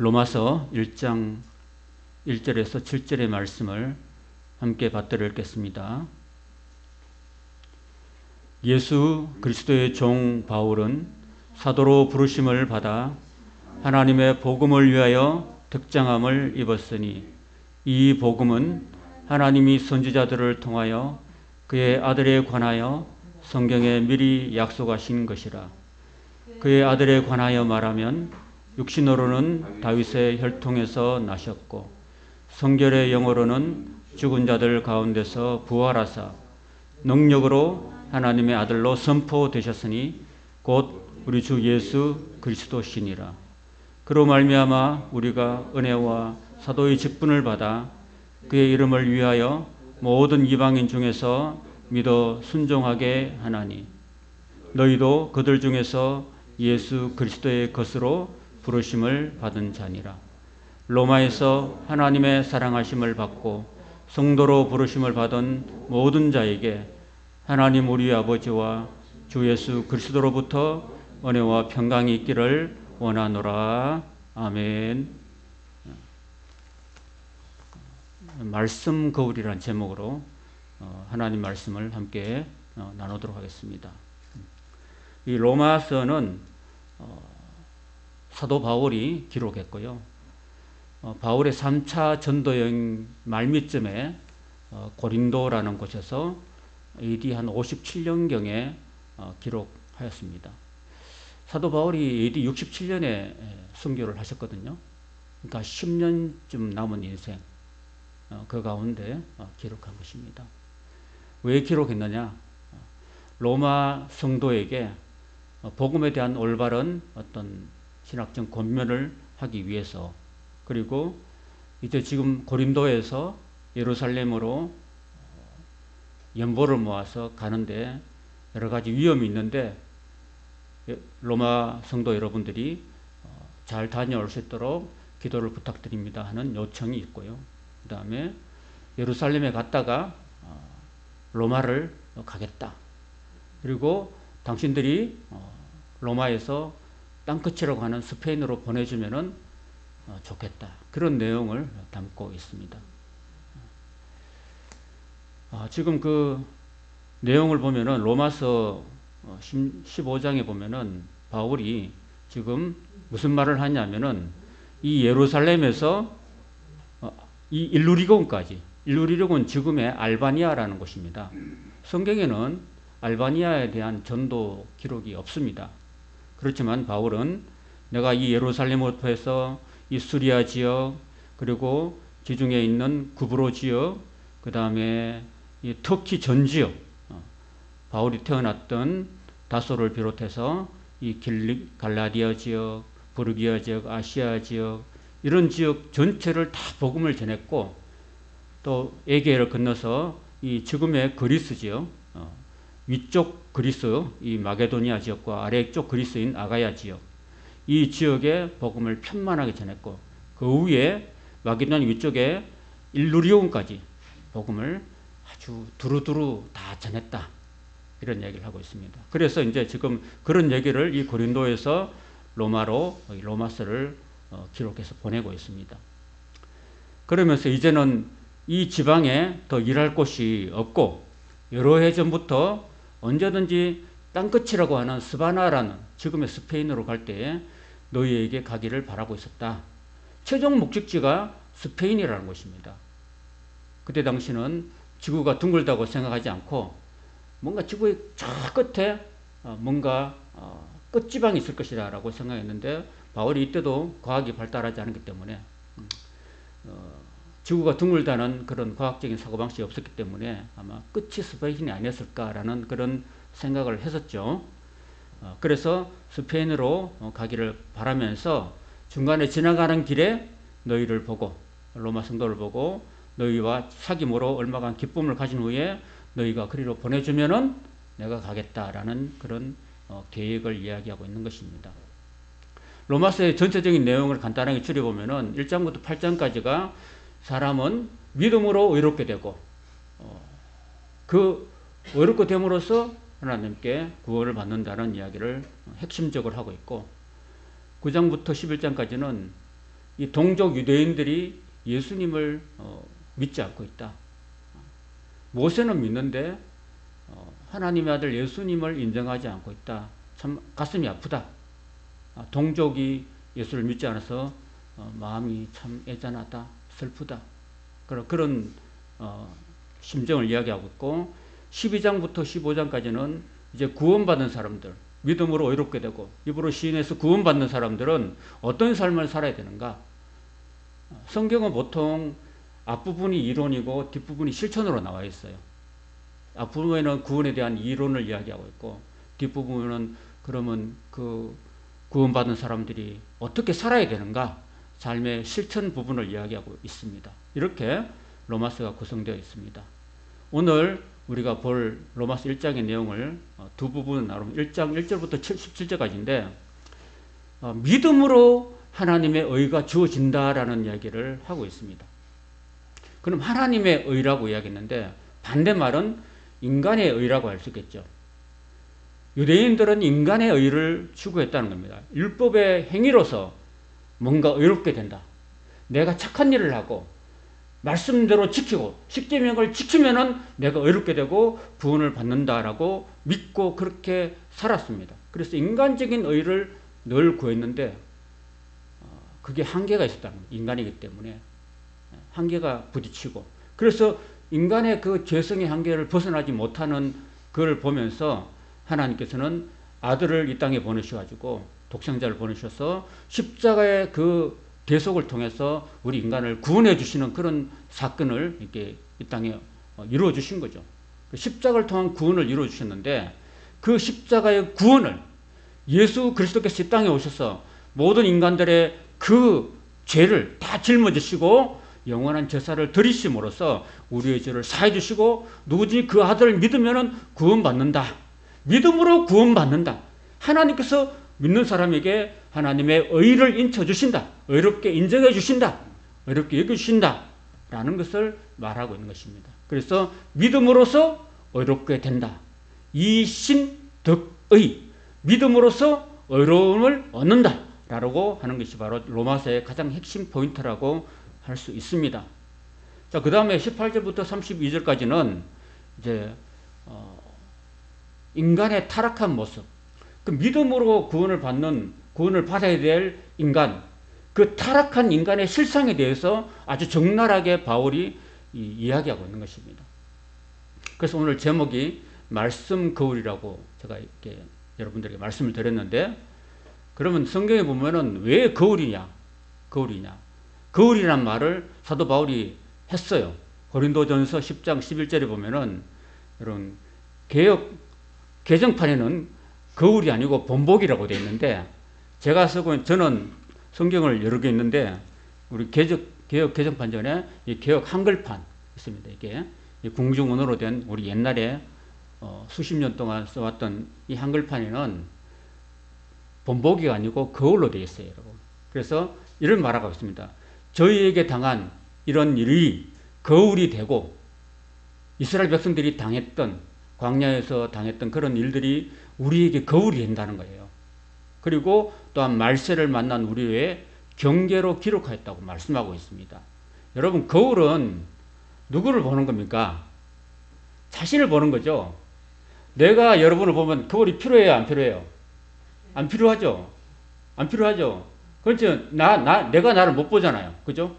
로마서 1장 1절에서 7절의 말씀을 함께 받들어 읽겠습니다. 예수 그리스도의 종 바울은 사도로 부르심을 받아 하나님의 복음을 위하여 특장함을 입었으니 이 복음은 하나님이 선지자들을 통하여 그의 아들에 관하여 성경에 미리 약속하신 것이라. 그의 아들에 관하여 말하면 육신으로는 다윗의 혈통에서 나셨고 성결의 영으로는 죽은 자들 가운데서 부활하사 능력으로 하나님의 아들로 선포되셨으니 곧 우리 주 예수 그리스도시니라. 그로 말미암아 우리가 은혜와 사도의 직분을 받아 그의 이름을 위하여 모든 이방인 중에서 믿어 순종하게 하나니 너희도 그들 중에서 예수 그리스도의 것으로 부르심을 받은 자니라. 로마에서 하나님의 사랑하심을 받고 성도로 부르심을 받은 모든 자에게 하나님 우리 아버지와 주 예수 그리스도로부터 은혜와 평강이 있기를 원하노라. 아멘. 말씀 거울이란 제목으로 하나님 말씀을 함께 나누도록 하겠습니다. 이 로마서는 사도 바울이 기록했고요. 바울의 3차 전도여행 말미쯤에 고린도라는 곳에서 AD 한 57년경에 기록하였습니다. 사도 바울이 AD 67년에 순교를 하셨거든요. 그러니까 10년쯤 남은 인생 그 가운데 기록한 것입니다. 왜 기록했느냐? 로마 성도에게 복음에 대한 올바른 어떤 신학적 권면을 하기 위해서, 그리고 이제 지금 고린도에서 예루살렘으로 연보를 모아서 가는데 여러 가지 위험이 있는데 로마 성도 여러분들이 잘 다녀올 수 있도록 기도를 부탁드립니다 하는 요청이 있고요. 그 다음에 예루살렘에 갔다가 로마를 가겠다. 그리고 당신들이 로마에서 땅끝이라고 하는 스페인으로 보내주면은 좋겠다. 그런 내용을 담고 있습니다. 지금 그 내용을 보면은 로마서 15장에 보면은 바울이 지금 무슨 말을 하냐면은 이 예루살렘에서 이 일루리곤은 지금의 알바니아라는 곳입니다. 성경에는 알바니아에 대한 전도 기록이 없습니다. 그렇지만 바울은 내가 이 예루살렘부터 해서 이 수리아 지역, 그리고 지중해에 있는 구브로 지역, 그 다음에 이 터키 전 지역, 바울이 태어났던 다소를 비롯해서 이 갈라디아 지역, 부르기아 지역, 아시아 지역, 이런 지역 전체를 다 복음을 전했고, 또 에게를 건너서 이 지금의 그리스 지역, 위쪽 그리스, 이 마게도니아 지역과 아래쪽 그리스인 아가야 지역, 이 지역에 복음을 편만하게 전했고, 그 위에 마게도니아 위쪽에 일루리온까지 복음을 아주 두루두루 다 전했다. 이런 얘기를 하고 있습니다. 그래서 이제 지금 그런 얘기를 이 고린도에서 로마로 로마서를 기록해서 보내고 있습니다. 그러면서 이제는 이 지방에 더 일할 곳이 없고 여러 해 전부터 언제든지 땅끝이라고 하는 스바나라는 지금의 스페인으로 갈 때에 너희에게 가기를 바라고 있었다. 최종 목적지가 스페인이라는 것입니다. 그때 당시는 지구가 둥글다고 생각하지 않고 뭔가 지구의 저 끝에 뭔가 끝지방이 있을 것이다 라고 생각했는데, 바울이 이때도 과학이 발달하지 않았기 때문에 지구가 둥글다는 그런 과학적인 사고방식이 없었기 때문에 아마 끝이 스페인이 아니었을까라는 그런 생각을 했었죠. 그래서 스페인으로 가기를 바라면서 중간에 지나가는 길에 너희를 보고, 로마 성도를 보고 너희와 사귐으로 얼마간 기쁨을 가진 후에 너희가 그리로 보내주면은 내가 가겠다라는 그런 계획을 이야기하고 있는 것입니다. 로마서의 전체적인 내용을 간단하게 줄여보면은 1장부터 8장까지가 사람은 믿음으로 의롭게 되고 그 의롭게 됨으로써 하나님께 구원을 받는다는 이야기를 핵심적으로 하고 있고, 9장부터 11장까지는 이 동족 유대인들이 예수님을 믿지 않고 있다. 모세는 믿는데 하나님의 아들 예수님을 인정하지 않고 있다. 참 가슴이 아프다. 동족이 예수를 믿지 않아서 마음이 참 애잔하다, 슬프다. 그런 심정을 이야기하고 있고, 12장부터 15장까지는 이제 구원받은 사람들, 믿음으로 의롭게 되고 입으로 시인해서 구원받는 사람들은 어떤 삶을 살아야 되는가. 성경은 보통 앞부분이 이론이고 뒷부분이 실천으로 나와 있어요. 앞부분에는 구원에 대한 이론을 이야기하고 있고, 뒷부분은 그러면 그 구원받은 사람들이 어떻게 살아야 되는가, 삶의 실천 부분을 이야기하고 있습니다. 이렇게 로마서가 구성되어 있습니다. 오늘 우리가 볼 로마서 1장의 내용을 두 부분 나누면 1장 1절부터 17절까지인데, 믿음으로 하나님의 의가 주어진다라는 이야기를 하고 있습니다. 그럼 하나님의 의라고 이야기했는데 반대말은 인간의 의라고 할 수 있겠죠. 유대인들은 인간의 의를 추구했다는 겁니다. 율법의 행위로서 뭔가 의롭게 된다. 내가 착한 일을 하고 말씀대로 지키고 십계명을 지키면은 내가 의롭게 되고 구원을 받는다라고 믿고 그렇게 살았습니다. 그래서 인간적인 의를 늘 구했는데 그게 한계가 있었다는 거예요. 인간이기 때문에 한계가 부딪히고, 그래서 인간의 그 죄성의 한계를 벗어나지 못하는 그걸 보면서 하나님께서는 아들을 이 땅에 보내셔가지고 독생자를 보내셔서 십자가의 그 대속을 통해서 우리 인간을 구원해 주시는 그런 사건을 이렇게 이 땅에 이루어 주신 거죠. 십자가를 통한 구원을 이루어 주셨는데, 그 십자가의 구원을 예수 그리스도께서 이 땅에 오셔서 모든 인간들의 그 죄를 다 짊어지시고 영원한 제사를 드리심으로써 우리의 죄를 사해 주시고, 누구든지 그 아들을 믿으면 구원받는다. 믿음으로 구원받는다. 하나님께서 믿는 사람에게 하나님의 의를 인쳐주신다. 의롭게 인정해 주신다. 의롭게 여겨주신다. 라는 것을 말하고 있는 것입니다. 그래서 믿음으로써 의롭게 된다. 이신덕의, 믿음으로써 의로움을 얻는다. 라고 하는 것이 바로 로마서의 가장 핵심 포인트라고 할 수 있습니다. 자, 그 다음에 18절부터 32절까지는 이제 인간의 타락한 모습, 그 믿음으로 구원을 받아야 될 인간, 그 타락한 인간의 실상에 대해서 아주 적나라하게 바울이 이야기하고 있는 것입니다. 그래서 오늘 제목이 말씀 거울이라고 제가 이렇게 여러분들에게 말씀을 드렸는데, 그러면 성경에 보면은 왜 거울이냐? 거울이란 말을 사도 바울이 했어요. 고린도전서 10장 11절에 보면은 이런 개정판에는 거울이 아니고 본복이라고 되어 있는데, 제가 쓰고 저는 성경을 여러 개 있는데 우리 개혁 개정판 전에 이 개혁 한글판 있습니다. 이게 궁중언어로 된 우리 옛날에 수십 년 동안 써왔던 이 한글판에는 본보기가 아니고 거울로 되어 있어요, 여러분. 그래서 이런 말하고 있습니다. 저희에게 당한 이런 일이 거울이 되고, 이스라엘 백성들이 당했던, 광야에서 당했던 그런 일들이 우리에게 거울이 된다는 거예요. 그리고 또한 말세를 만난 우리의 경계로 기록하였다고 말씀하고 있습니다. 여러분, 거울은 누구를 보는 겁니까? 자신을 보는 거죠. 내가 여러분을 보면 거울이 필요해요, 안 필요해요? 안 필요하죠. 안 필요하죠. 그렇죠. 내가 나를 못 보잖아요. 그죠?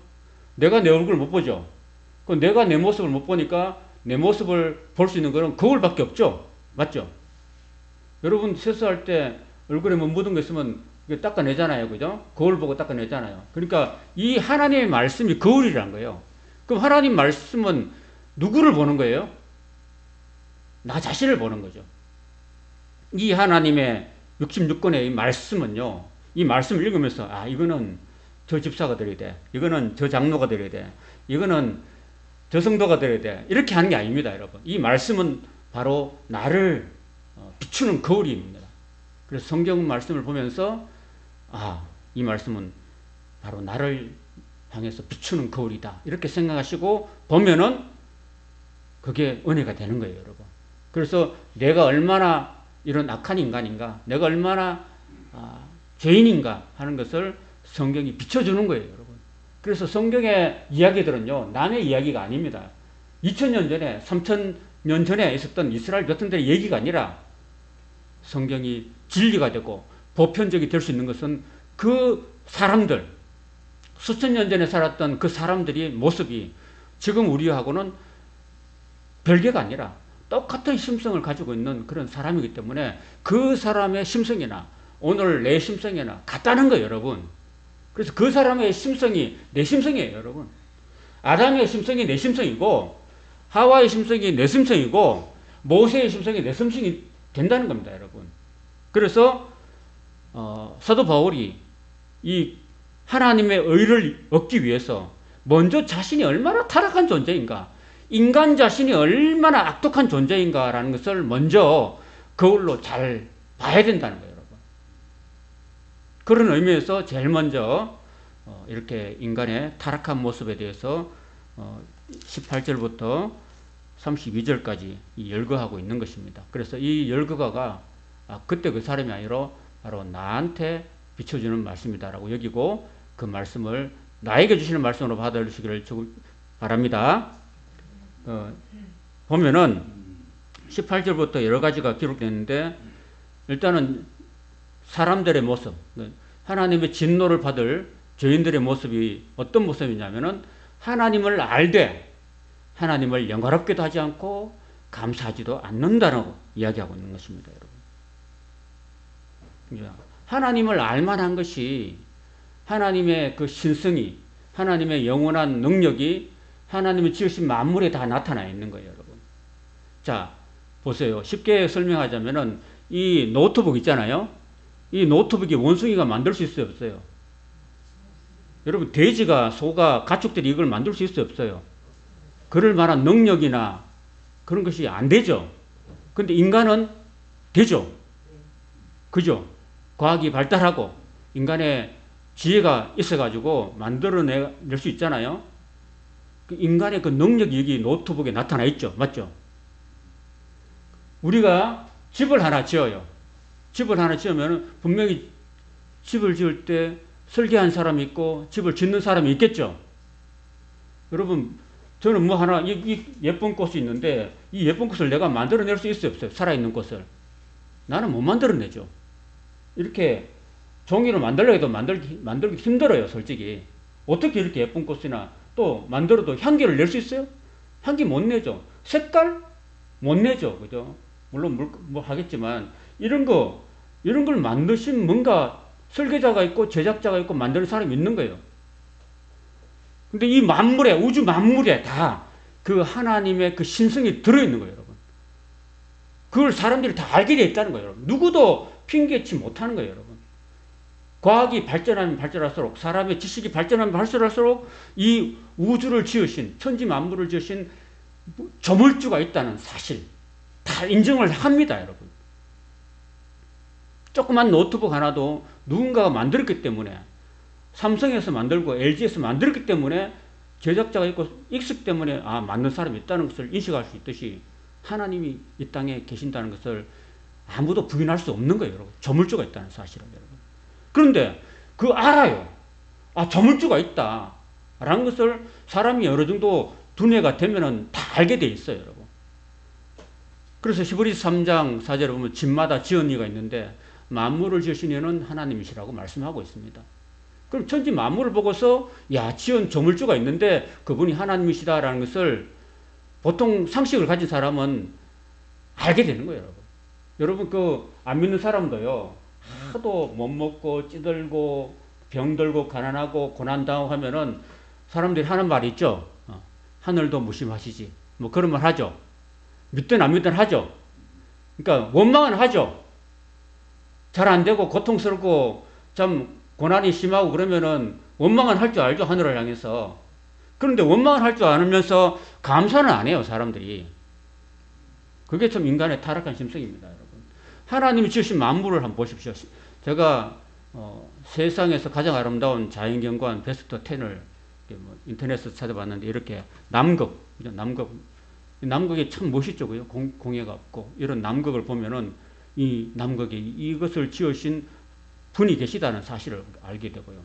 내가 내 얼굴을 못 보죠. 그럼 내가 내 모습을 못 보니까 내 모습을 볼 수 있는 거는 거울밖에 없죠. 맞죠? 여러분 세수할 때 얼굴에 뭐 묻은 거 있으면 닦아내잖아요. 그죠? 거울 보고 닦아내잖아요. 그러니까 이 하나님의 말씀이 거울이란 거예요. 그럼 하나님 말씀은 누구를 보는 거예요? 나 자신을 보는 거죠. 이 하나님의 66권의 이 말씀은요, 이 말씀을 읽으면서 이거는 저 집사가 드려야 돼, 이거는 저 장로가 드려야 돼, 이거는 저 성도가 드려야 돼, 이렇게 하는 게 아닙니다, 여러분. 이 말씀은 바로 나를 비추는 거울입니다. 그래서 성경 말씀을 보면서 이 말씀은 바로 나를 향해서 비추는 거울이다, 이렇게 생각하시고 보면은 그게 은혜가 되는 거예요, 여러분. 그래서 내가 얼마나 이런 악한 인간인가, 내가 얼마나 죄인인가 하는 것을 성경이 비춰주는 거예요, 여러분. 그래서 성경의 이야기들은요, 남의 이야기가 아닙니다. 2000년 전에, 3000년 전에 있었던 이스라엘 백성들의 얘기가 아니라 성경이 진리가 되고 보편적이 될 수 있는 것은 그 사람들, 수천 년 전에 살았던 그 사람들의 모습이 지금 우리하고는 별개가 아니라 똑같은 심성을 가지고 있는 그런 사람이기 때문에 그 사람의 심성이나 오늘 내 심성이나 같다는 거예요, 여러분. 그래서 그 사람의 심성이 내 심성이에요, 여러분. 아담의 심성이 내 심성이고 하와의 심성이 내 심성이고 모세의 심성이 내 심성이 된다는 겁니다, 여러분. 그래서 사도 바울이 이 하나님의 의를 얻기 위해서 먼저 자신이 얼마나 타락한 존재인가, 인간 자신이 얼마나 악독한 존재인가라는 것을 먼저 거울로 잘 봐야 된다는 거예요, 여러분. 그런 의미에서 제일 먼저 이렇게 인간의 타락한 모습에 대해서 18절부터 32절까지 열거하고 있는 것입니다. 그래서 이 열거가 그때 그 사람이 아니라 바로 나한테 비춰주는 말씀이다라고 여기고 그 말씀을 나에게 주시는 말씀으로 받아주시기를 바랍니다. 보면은 18절부터 여러 가지가 기록되는데 일단은 사람들의 모습, 하나님의 진노를 받을 죄인들의 모습이 어떤 모습이냐면은 하나님을 알되 하나님을 영화롭게도 하지 않고 감사하지도 않는다라고 이야기하고 있는 것입니다, 여러분. 하나님을 알만한 것이 하나님의 그 신성이, 하나님의 영원한 능력이 하나님이 지으신 만물에 다 나타나 있는 거예요, 여러분. 자, 보세요. 쉽게 설명하자면은 이 노트북 있잖아요. 이 노트북이 원숭이가 만들 수 있어요, 없어요? 여러분, 돼지가, 소가, 가축들이 이걸 만들 수 있어요, 없어요? 그럴 만한 능력이나 그런 것이 안 되죠. 근데 인간은 되죠. 그죠? 과학이 발달하고 인간의 지혜가 있어가지고 만들어낼 수 있잖아요. 인간의 그 능력이 여기 노트북에 나타나 있죠. 맞죠? 우리가 집을 하나 지어요. 집을 하나 지으면 분명히 집을 지을 때 설계한 사람이 있고 집을 짓는 사람이 있겠죠. 여러분, 저는 뭐 하나 이 예쁜 꽃이 있는데 이 예쁜 꽃을 내가 만들어낼 수 있어요, 없어요? 살아있는 꽃을. 나는 못 만들어내죠. 이렇게 종이로 만들려고 해도 만들기 힘들어요, 솔직히. 어떻게 이렇게 예쁜 꽃이나 또 만들어도 향기를 낼 수 있어요? 향기 못 내죠. 색깔? 못 내죠. 그죠? 물론 뭐 하겠지만 이런 걸 만드신 뭔가 설계자가 있고 제작자가 있고 만드는 사람이 있는 거예요. 근데 이 만물에, 우주 만물에 다 그 하나님의 그 신성이 들어있는 거예요, 여러분. 그걸 사람들이 다 알게 돼 있다는 거예요, 여러분. 누구도 핑계치 못하는 거예요, 여러분. 과학이 발전하면 발전할수록, 사람의 지식이 발전하면 발전할수록 이 우주를 지으신, 천지 만물을 지으신 조물주가 있다는 사실 다 인정을 합니다, 여러분. 조그만 노트북 하나도 누군가가 만들었기 때문에, 삼성에서 만들고 LG에서 만들었기 때문에 제작자가 있고 익숙 때문에 만든 사람이 있다는 것을 인식할 수 있듯이 하나님이 이 땅에 계신다는 것을 아무도 부인할 수 없는 거예요, 여러분. 조물주가 있다는 사실을, 여러분. 그런데 알아요. 조물주가 있다 라는 것을 사람이 어느 정도 두뇌가 되면은 다 알게 돼 있어요, 여러분. 그래서 히브리서 3장 4절에 보면 집마다 지은 이가 있는데 만물을 지으신 이는 하나님이시라고 말씀하고 있습니다. 그럼 천지 만물을 보고서 지은 조물주가 있는데 그분이 하나님이시다라는 것을 보통 상식을 가진 사람은 알게 되는 거예요, 여러분. 여러분, 안 믿는 사람도요, 하도 못 먹고 찌들고 병들고 가난하고 고난당하고 하면은 사람들이 하는 말이 있죠. 하늘도 무심하시지. 뭐 그런 말 하죠. 믿든 안 믿든 하죠. 그러니까 원망은 하죠. 잘 안 되고 고통스럽고 참 고난이 심하고 그러면은 원망은 할 줄 알죠, 하늘을 향해서. 그런데 원망을 할 줄 알면서 감사는 안 해요, 사람들이. 그게 참 인간의 타락한 심성입니다, 여러분. 하나님이 지으신 만물을 한번 보십시오. 제가 세상에서 가장 아름다운 자연경관 베스트 10을 인터넷에서 찾아봤는데 이렇게 남극이 참 멋있죠, 공해가 없고 이런 남극을 보면은 이 남극에 이것을 지으신 분이 계시다는 사실을 알게 되고요.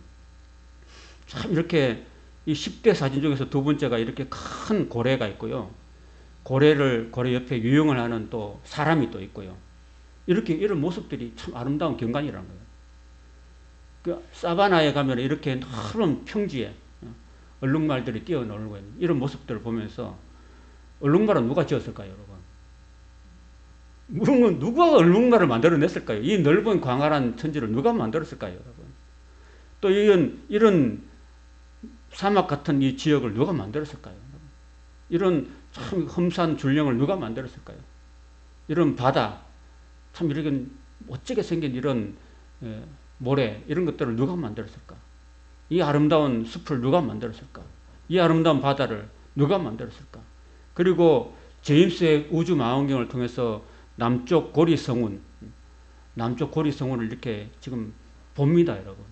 참 이렇게 이 10대 사진 중에서 두 번째가 이렇게 큰 고래가 있고요. 고래 옆에 유영을 하는 또 사람이 또 있고요. 이런 모습들이 참 아름다운 경관이라는 거예요. 그 사바나에 가면 이렇게 넓은 평지에 얼룩말들이 뛰어놀고 있는 이런 모습들을 보면서 얼룩말은 누가 지었을까요, 여러분? 누가 얼룩말을 만들어냈을까요? 이 넓은 광활한 천지를 누가 만들었을까요, 여러분? 또 이런 사막 같은 이 지역을 누가 만들었을까요? 이런 참 험산 줄령을 누가 만들었을까요? 이런 바다, 참 이렇게 멋지게 생긴 이런 모래, 이런 것들을 누가 만들었을까? 이 아름다운 숲을 누가 만들었을까? 이 아름다운 바다를 누가 만들었을까? 그리고 제임스의 우주 망원경을 통해서 남쪽 고리 성운을 이렇게 지금 봅니다, 여러분.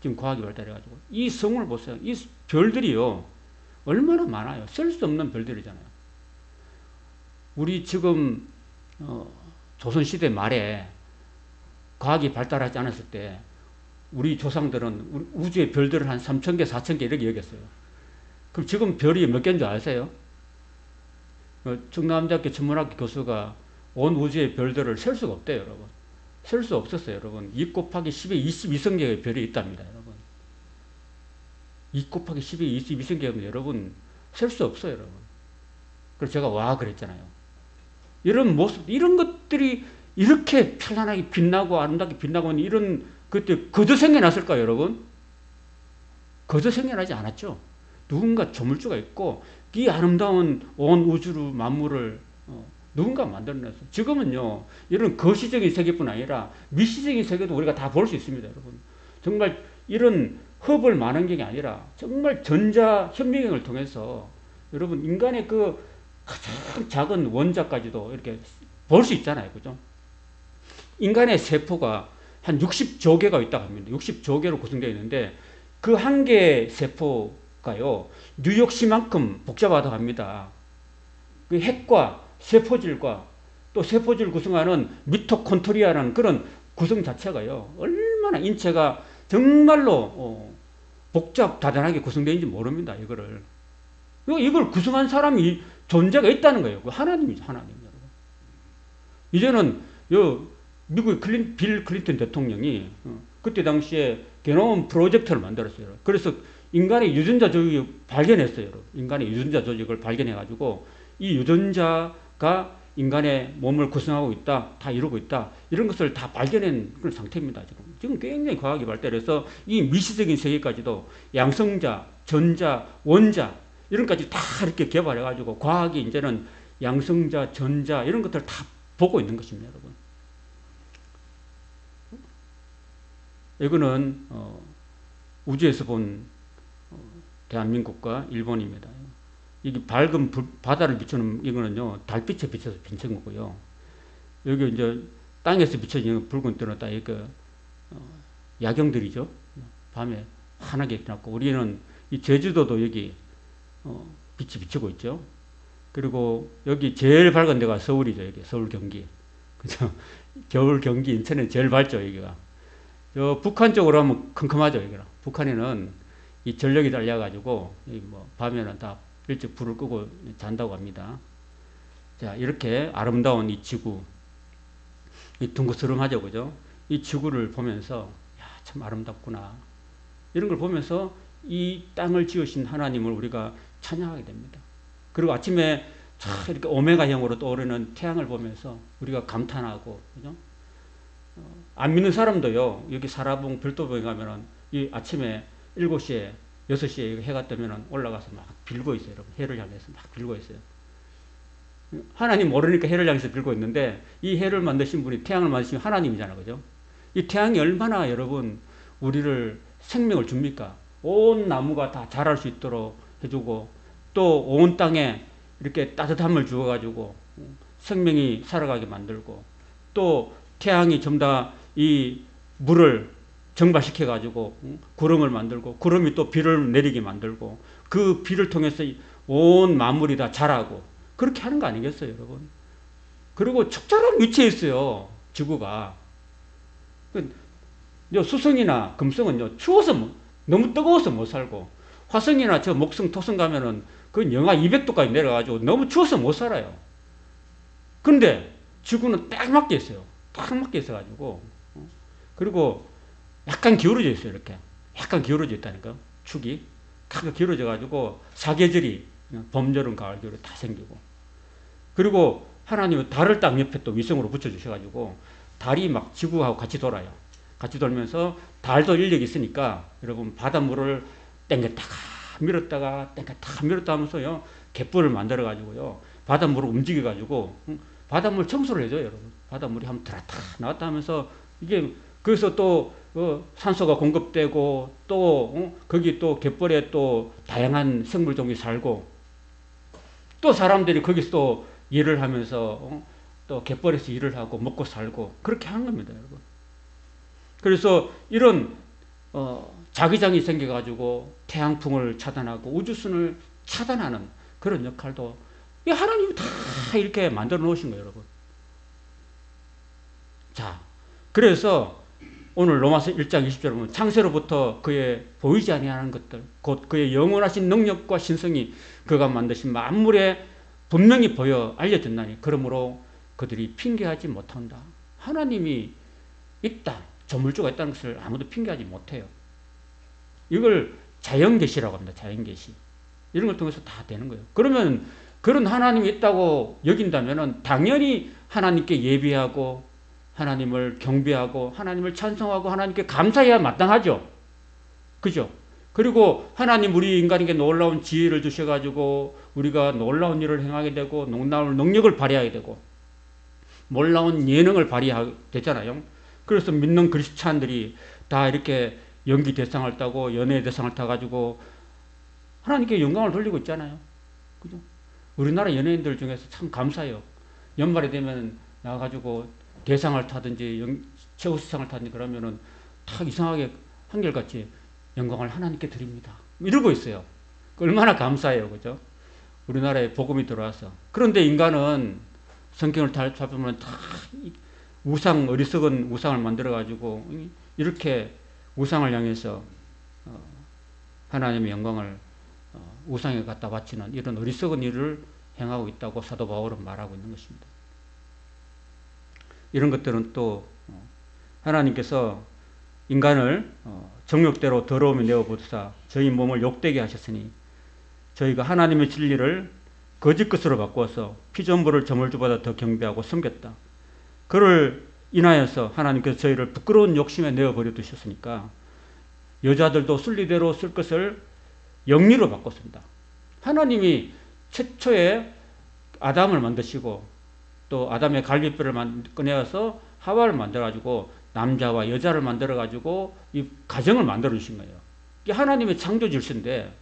지금 과학이 발달해가지고. 이 성운을 보세요. 이 별들이요. 얼마나 많아요. 셀 수 없는 별들이잖아요. 우리 지금, 조선시대 말에 과학이 발달하지 않았을 때 우리 조상들은 우주의 별들을 한 3,000개, 4,000개 이렇게 여겼어요. 그럼 지금 별이 몇 개인 줄 아세요? 충남대학교 천문학교 교수가 온 우주의 별들을 셀 수가 없대요, 여러분. 셀 수 없었어요, 여러분. 2 곱하기 10의 22성개의 별이 있답니다, 여러분. 2 곱하기 10의 22성개면 여러분 셀 수 없어요, 여러분. 그래서 제가 와 그랬잖아요. 이런 모습, 이런 것들이 이렇게 찬란하게 빛나고 아름답게 빛나고 있는 이런 그때 거저 생겨났을까요, 여러분? 거저 생겨나지 않았죠. 누군가 조물주가 있고 이 아름다운 온 우주를 만물을 누군가 만들어냈어요. 지금은요, 이런 거시적인 세계뿐 아니라 미시적인 세계도 우리가 다 볼 수 있습니다, 여러분. 정말 이런 허블 만원경이 아니라 정말 전자현미경을 통해서 여러분 인간의 그 가장 작은 원자까지도 이렇게 볼 수 있잖아요, 그죠? 인간의 세포가 한 60조 개가 있다고 합니다. 60조 개로 구성되어 있는데 그 한 개의 세포가요, 뉴욕시만큼 복잡하다고 합니다. 그 핵과 세포질과 또 세포질 구성하는 미토콘드리아라는 그런 구성 자체가요, 얼마나 인체가 정말로 복잡다단하게 구성되어있는지 모릅니다, 이거를. 이걸 구성한 사람이 존재가 있다는 거예요. 하나님이죠, 하나님. 이제는 미국의 빌 클린턴 대통령이 그때 당시에 게노մ 프로젝트를 만들었어요. 그래서 인간의 유전자 조직을 발견했어요. 인간의 유전자 조직을 발견해가지고 이 유전자가 인간의 몸을 구성하고 있다, 다 이루고 있다, 이런 것을 다 발견한 그런 상태입니다. 지금 굉장히 과학이 발달해서 이 미시적인 세계까지도 양성자, 전자, 원자 이런 것까지 다 이렇게 개발해가지고 과학이 이제는 양성자, 전자 이런 것들을 다 보고 있는 것입니다, 여러분. 이거는 우주에서 본 대한민국과 일본입니다. 이게 밝은 바다를 비추는 이거는요, 달빛에 비춰서 비친 거고요. 여기 이제 땅에서 비춰지는 붉은 뜨는 딱 이거 야경들이죠. 밤에 환하게 났고, 우리는 이 제주도도 여기 빛이 비치고 있죠. 그리고 여기 제일 밝은 데가 서울이죠. 여기 서울 경기. 그죠? 겨울 경기 인천은 제일 밝죠, 여기가. 저 북한 쪽으로 하면 컴컴하죠, 여기가. 북한에는 이 전력이 달려가지고 여기 뭐 밤에는 다 일찍 불을 끄고 잔다고 합니다. 자, 이렇게 아름다운 이 지구, 이 둥그스름하죠, 그죠? 이 지구를 보면서 야, 참 아름답구나. 이런 걸 보면서 이 땅을 지으신 하나님을 우리가 찬양하게 됩니다. 그리고 아침에 이렇게 오메가형으로 떠오르는 태양을 보면서 우리가 감탄하고, 그죠? 안 믿는 사람도요, 여기 사라봉 별도봉에 가면은 이 아침에 7시에 6시에 해가 뜨면 올라가서 막 빌고 있어요, 여러분. 해를 향해서 막 빌고 있어요. 하나님 모르니까 해를 향해서 빌고 있는데, 이 해를 만드신 분이, 태양을 만드신 하나님이잖아요, 그죠? 이 태양이 얼마나 여러분 우리를 생명을 줍니까? 온 나무가 다 자랄 수 있도록 해주고, 또 온 땅에 이렇게 따뜻함을 주어가지고 생명이 살아가게 만들고, 또 태양이 전부 다 이 물을 정발시켜가지고 구름을 만들고, 구름이 또 비를 내리게 만들고, 그 비를 통해서 온 만물이 다 자라고, 그렇게 하는 거 아니겠어요, 여러분? 그리고 적절한 위치에 있어요, 지구가. 수성이나 금성은요, 추워서 너무 뜨거워서 못 살고, 화성이나 저 목성, 토성 가면은 그 영하 200도까지 내려가지고 너무 추워서 못 살아요. 그런데 지구는 딱 맞게 있어요. 딱 맞게 있어가지고, 그리고 약간 기울어져 있어요. 이렇게 약간 기울어져 있다니까. 축이 약간 기울어져가지고 사계절이 봄, 여름, 가을, 겨울에 다 생기고, 그리고 하나님은 달을 딱 옆에 또 위성으로 붙여주셔가지고 달이 막 지구하고 같이 돌아요. 같이 돌면서 달도 인력이 있으니까 여러분 바닷물을 땡겼다가 밀었다가 땡겼다가 밀었다 하면서요 갯벌을 만들어가지고요 바닷물을 움직여가지고 바닷물 청소를 해줘요. 여러분 바닷물이 한번 들었다 나왔다 하면서 이게 그래서 또 산소가 공급되고 또 거기 또 갯벌에 또 다양한 생물 종이 살고 또 사람들이 거기서 또 일을 하면서 또 갯벌에서 일을 하고 먹고 살고 그렇게 한 겁니다, 여러분. 그래서 이런 자기장이 생겨가지고 태양풍을 차단하고 우주선을 차단하는 그런 역할도 하나님이 다 이렇게 만들어 놓으신 거예요, 여러분. 자, 그래서 오늘 로마서 1장 20절에 보면 창세로부터 그의 보이지 아니하는 것들 곧 그의 영원하신 능력과 신성이 그가 만드신 만물에 분명히 보여 알려졌나니 그러므로 그들이 핑계하지 못한다. 하나님이 있다. 조물주가 있다는 것을 아무도 핑계하지 못해요. 이걸 자연계시라고 합니다. 자연계시. 이런 걸 통해서 다 되는 거예요. 그러면 그런 하나님이 있다고 여긴다면 당연히 하나님께 예비하고 하나님을 경배하고 하나님을 찬송하고 하나님께 감사해야 마땅하죠. 그죠? 그리고 하나님 우리 인간에게 놀라운 지혜를 주셔가지고 우리가 놀라운 일을 행하게 되고 놀라운 능력을 발휘하게 되고 놀라운 예능을 발휘하게 되잖아요. 그래서 믿는 크리스찬들이 다 이렇게 연기 대상을 따고 연예 대상을 타가지고 하나님께 영광을 돌리고 있잖아요. 그죠? 우리나라 연예인들 중에서 참 감사해요. 연말이 되면 나와가지고 대상을 타든지 최우수상을 타든지 그러면은 딱 이상하게 한결같이 영광을 하나님께 드립니다. 이러고 있어요. 얼마나 감사해요. 그죠? 우리나라에 복음이 들어와서. 그런데 인간은 성경을 다 잡으면 다 우상, 어리석은 우상을 만들어가지고 이렇게 우상을 향해서 하나님의 영광을 우상에 갖다 바치는 이런 어리석은 일을 행하고 있다고 사도 바울은 말하고 있는 것입니다. 이런 것들은 또 하나님께서 인간을 정욕대로 더러움에 내어보사 저희 몸을 욕되게 하셨으니 저희가 하나님의 진리를 거짓 것으로 바꾸어서 피조물을 저물주보다 더 경배하고 섬겼다. 그를 인하여서 하나님께서 저희를 부끄러운 욕심에 내어버려 두셨으니까 여자들도 순리대로 쓸 것을 영리로 바꿨습니다. 하나님이 최초에 아담을 만드시고 또 아담의 갈비뼈를 꺼내어서 하와를 만들어가지고 남자와 여자를 만들어가지고 이 가정을 만들어주신 거예요. 이게 하나님의 창조 질서인데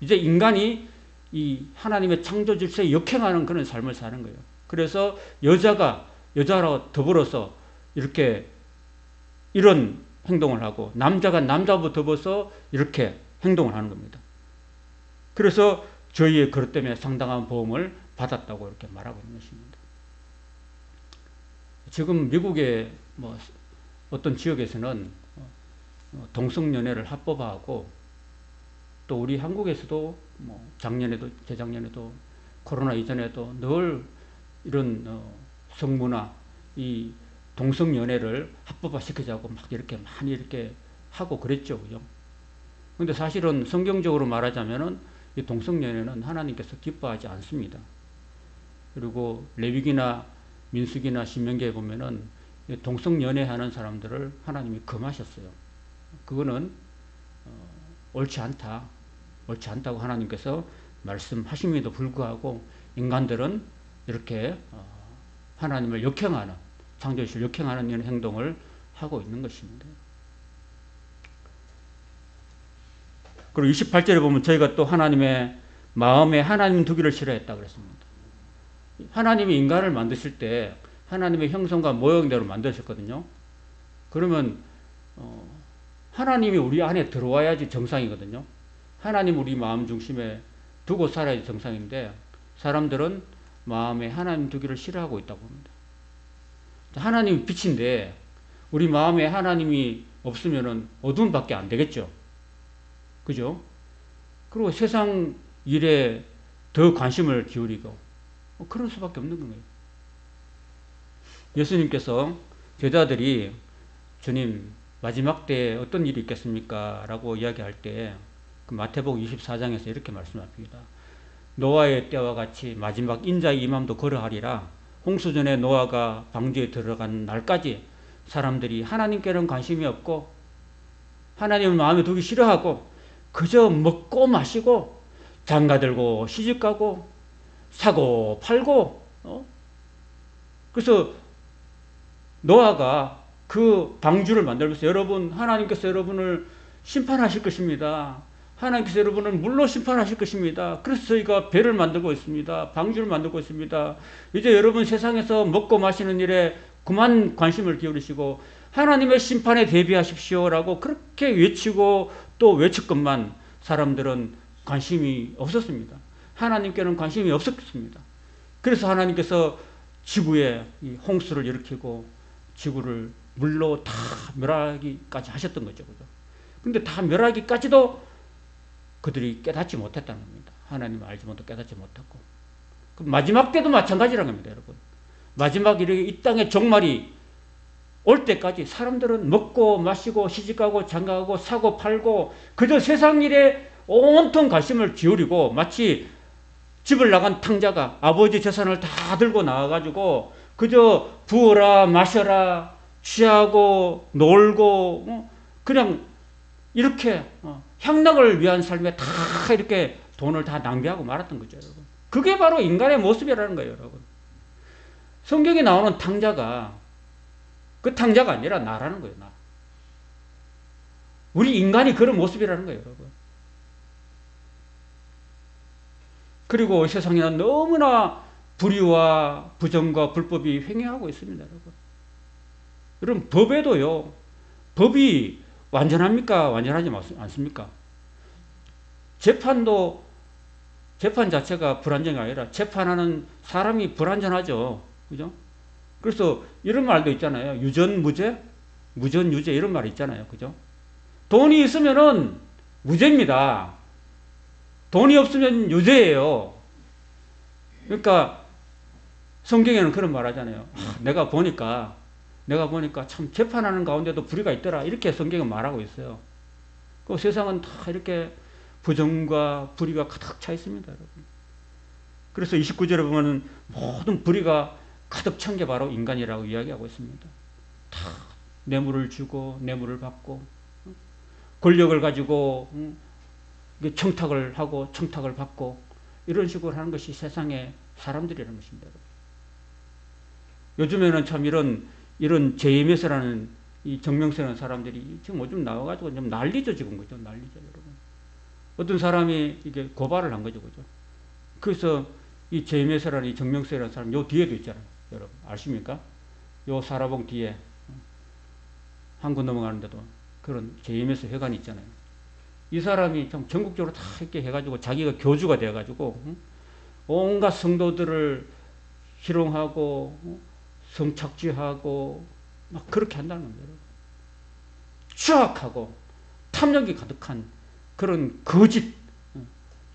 이제 인간이 이 하나님의 창조 질서에 역행하는 그런 삶을 사는 거예요. 그래서 여자가 여자랑 더불어서 이렇게 이런 행동을 하고 남자가 남자와 더불어서 이렇게 행동을 하는 겁니다. 그래서 저희의 그것 때문에 상당한 보험을 받았다고 이렇게 말하고 있는 것입니다. 지금 미국의 뭐 어떤 지역에서는 동성연애를 합법화하고 또 우리 한국에서도 뭐 작년에도 재작년에도 코로나 이전에도 늘 이런 성문화 이 동성연애를 합법화시키자고 막 이렇게 많이 이렇게 하고 그랬죠, 그죠? 근데 사실은 성경적으로 말하자면은 이 동성연애는 하나님께서 기뻐하지 않습니다. 그리고 레위기나 민수기나 신명기에 보면은 동성연애하는 사람들을 하나님이 금하셨어요. 그거는 옳지 않다. 옳지 않다고 하나님께서 말씀하심에도 불구하고 인간들은 이렇게 하나님을 역행하는 창조주를 역행하는 이런 행동을 하고 있는 것입니다. 그리고 28절에 보면 저희가 또 하나님의 마음에 하나님 두기를 싫어했다 그랬습니다. 하나님이 인간을 만드실 때 하나님의 형상과 모형대로 만드셨거든요. 그러면 하나님이 우리 안에 들어와야지 정상이거든요. 하나님 우리 마음 중심에 두고 살아야지 정상인데 사람들은 마음에 하나님 두기를 싫어하고 있다고 합니다. 하나님이 빛인데 우리 마음에 하나님이 없으면 어둠밖에 안 되겠죠. 그죠? 그리고 세상 일에 더 관심을 기울이고 그럴 수밖에 없는 거예요. 예수님께서 제자들이 주님 마지막 때에 어떤 일이 있겠습니까? 라고 이야기할 때 그 마태복음 24장에서 이렇게 말씀합니다. 노아의 때와 같이 마지막 인자의 임함도 그러하리라. 홍수전에 노아가 방주에 들어간 날까지 사람들이 하나님께는 관심이 없고 하나님을 마음에 두기 싫어하고 그저 먹고 마시고 장가들고 시집가고 사고 팔고 그래서 노아가 그 방주를 만들면서 여러분 하나님께서 여러분을 심판하실 것입니다. 하나님께서 여러분을 물로 심판하실 것입니다. 그래서 저희가 배를 만들고 있습니다. 방주를 만들고 있습니다. 이제 여러분 세상에서 먹고 마시는 일에 그만 관심을 기울이시고 하나님의 심판에 대비하십시오라고 그렇게 외치고 또 외쳤건만 사람들은 관심이 없었습니다. 하나님께는 관심이 없었습니다. 그래서 하나님께서 지구에 이 홍수를 일으키고 지구를 물로 다 멸하기까지 하셨던 거죠. 그런데 다 멸하기까지도 그들이 깨닫지 못했다는 겁니다. 하나님을 알지 못하고 깨닫지 못했고. 마지막 때도 마찬가지라는 겁니다, 여러분. 마지막 이 땅의 종말이 올 때까지 사람들은 먹고 마시고 시집가고 장가가고 사고 팔고 그저 세상 일에 온통 관심을 기울이고 마치 집을 나간 탕자가 아버지 재산을 다 들고 나와가지고 그저 부어라 마셔라 취하고 놀고 그냥 이렇게 향락을 위한 삶에 다 이렇게 돈을 다 낭비하고 말았던 거죠, 여러분. 그게 바로 인간의 모습이라는 거예요, 여러분. 성경에 나오는 탕자가 그 탕자가 아니라 나라는 거예요, 나. 우리 인간이 그런 모습이라는 거예요, 여러분. 그리고 세상에는 너무나 불의와 부정과 불법이 횡행하고 있습니다, 여러분. 여러분, 법에도요, 법이 완전합니까? 완전하지 않습니까? 재판 자체가 불완전이 아니라 재판하는 사람이 불완전하죠. 그죠? 그래서 이런 말도 있잖아요. 유전무죄, 무전유죄 이런 말 있잖아요. 그죠? 돈이 있으면은 무죄입니다. 돈이 없으면 유죄예요. 그러니까 성경에는 그런 말 하잖아요. 내가 보니까 참 재판하는 가운데도 불의가 있더라. 이렇게 성경은 말하고 있어요. 그 세상은 다 이렇게 부정과 불의가 가득 차 있습니다, 여러분. 그래서 29절에 보면은 모든 불의가 가득 찬 게 바로 인간이라고 이야기하고 있습니다. 다 뇌물을 주고 뇌물을 받고 권력을 가지고 청탁을 하고 청탁을 받고 이런 식으로 하는 것이 세상의 사람들이라는 것입니다. 요즘에는 참 이런 JMS라는 이 정명세라는 사람들이 지금 요즘 나와가지고 좀 난리죠, 지금. 그죠? 난리죠, 여러분. 어떤 사람이 이게 고발을 한 거죠, 그죠? 그래서 이 JMS라는 이 정명세라는 사람, 요 뒤에도 있잖아요, 여러분. 아십니까? 요 사라봉 뒤에 한국 넘어가는데도 그런 JMS 회관이 있잖아요. 이 사람이 참 전국적으로 다 이렇게 해가지고 자기가 교주가 돼가지고 온갖 성도들을 희롱하고 성착취하고 막 그렇게 한다는 겁니다. 추악하고 탐욕이 가득한 그런 거짓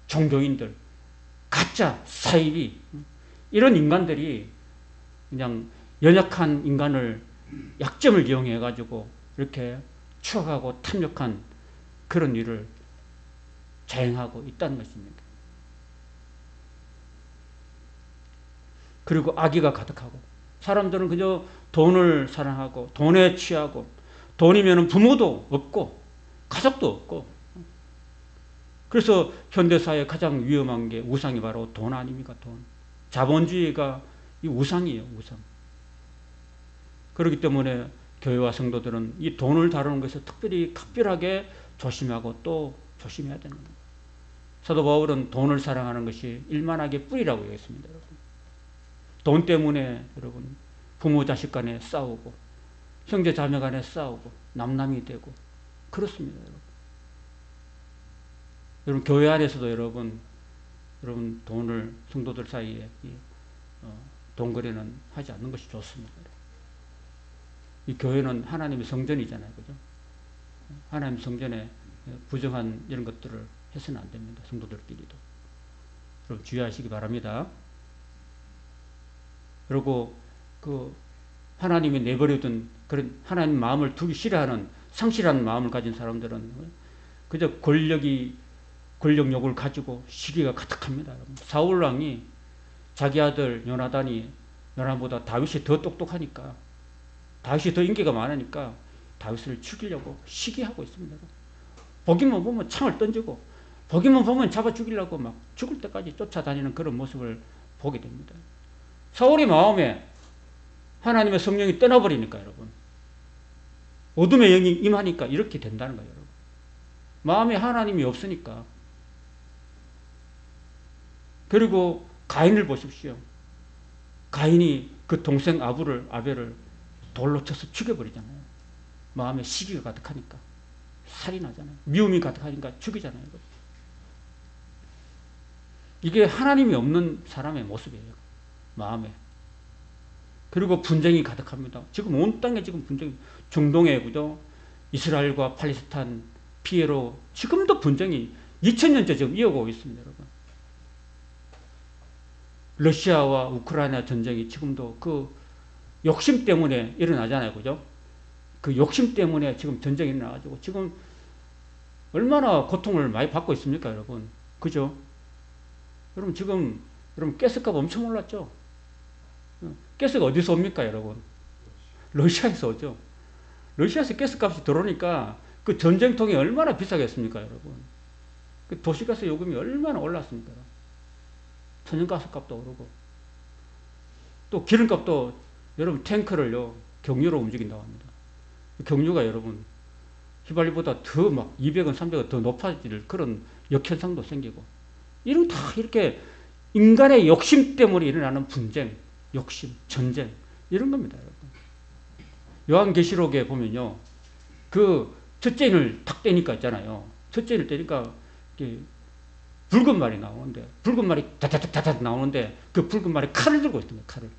종교인들, 가짜 사이비 이런 인간들이 그냥 연약한 인간을 약점을 이용해 가지고 이렇게 추악하고 탐욕한 그런 일을 자행하고 있다는 것입니다. 그리고 악의가 가득하고 사람들은 그저 돈을 사랑하고 돈에 취하고 돈이면 부모도 없고 가족도 없고 그래서 현대사회의 가장 위험한 게 우상이 바로 돈 아닙니까? 돈. 자본주의가 이 우상이에요. 우상. 그렇기 때문에 교회와 성도들은 이 돈을 다루는 것에 특별히 각별하게 조심하고 또 조심해야 되는 겁니다. 사도 바울은 돈을 사랑하는 것이 일만하게 뿌리라고 얘기했습니다. 여러분. 돈 때문에 여러분 부모 자식 간에 싸우고 형제 자매 간에 싸우고 남남이 되고 그렇습니다. 여러분 교회 안에서도 여러분 돈을 성도들 사이에 돈 거래는 하지 않는 것이 좋습니다. 이 교회는 하나님의 성전이잖아요, 그죠? 하나님 성전에 부정한 이런 것들을 해서는 안 됩니다. 성도들끼리도. 그럼 주의하시기 바랍니다. 그리고 그 하나님이 내버려둔 그런 하나님 마음을 두기 싫어하는 상실한 마음을 가진 사람들은 그저 권력욕을 가지고 시기가 가득합니다. 사울 왕이 자기 아들 요나단보다 다윗이 더 똑똑하니까, 다윗이 더 인기가 많으니까 다윗을 죽이려고 시기하고 있습니다. 보기만 보면 창을 던지고, 보기만 보면 잡아 죽이려고 막 죽을 때까지 쫓아다니는 그런 모습을 보게 됩니다. 사울의 마음에 하나님의 성령이 떠나버리니까, 여러분, 어둠의 영이 임하니까 이렇게 된다는 거예요. 여러분. 마음에 하나님이 없으니까. 그리고 가인을 보십시오. 가인이 그 동생 아벨을 돌로 쳐서 죽여버리잖아요. 마음에 시기가 가득하니까. 살인하잖아요. 미움이 가득하니까 죽이잖아요. 이게 하나님이 없는 사람의 모습이에요. 마음에. 그리고 분쟁이 가득합니다. 지금 온 땅에 지금 분쟁이, 중동에, 그죠? 이스라엘과 팔레스타인 피해로 지금도 분쟁이 2000년째 지금 이어가고 있습니다, 여러분. 러시아와 우크라이나 전쟁이 지금도 그 욕심 때문에 일어나잖아요, 그죠? 그 욕심 때문에 지금 전쟁이 일어나가지고 지금 얼마나 고통을 많이 받고 있습니까, 여러분? 그죠? 여러분, 지금, 여러분, 가스값 엄청 올랐죠? 가스가 어디서 옵니까, 여러분? 러시아에서 오죠. 러시아에서 가스값이 들어오니까 그 전쟁통이 얼마나 비싸겠습니까, 여러분? 그 도시가스 요금이 얼마나 올랐습니까? 천연가스 값도 오르고. 또 기름값도 여러분 탱크를요, 경유로 움직인다고 합니다. 경유가 여러분 휘발유보다 더 막 200원, 300원 더 높아질 그런 역현상도 생기고. 이런 다 이렇게 인간의 욕심 때문에 일어나는 분쟁, 욕심, 전쟁, 이런 겁니다, 여러분. 요한계시록에 보면요, 그 첫째 인을 탁 떼니까 있잖아요. 첫째 인을 떼니까 붉은 말이 나오는데, 붉은 말이 다다다다다 나오는데, 그 붉은 말이 칼을 들고 있습니다, 칼을.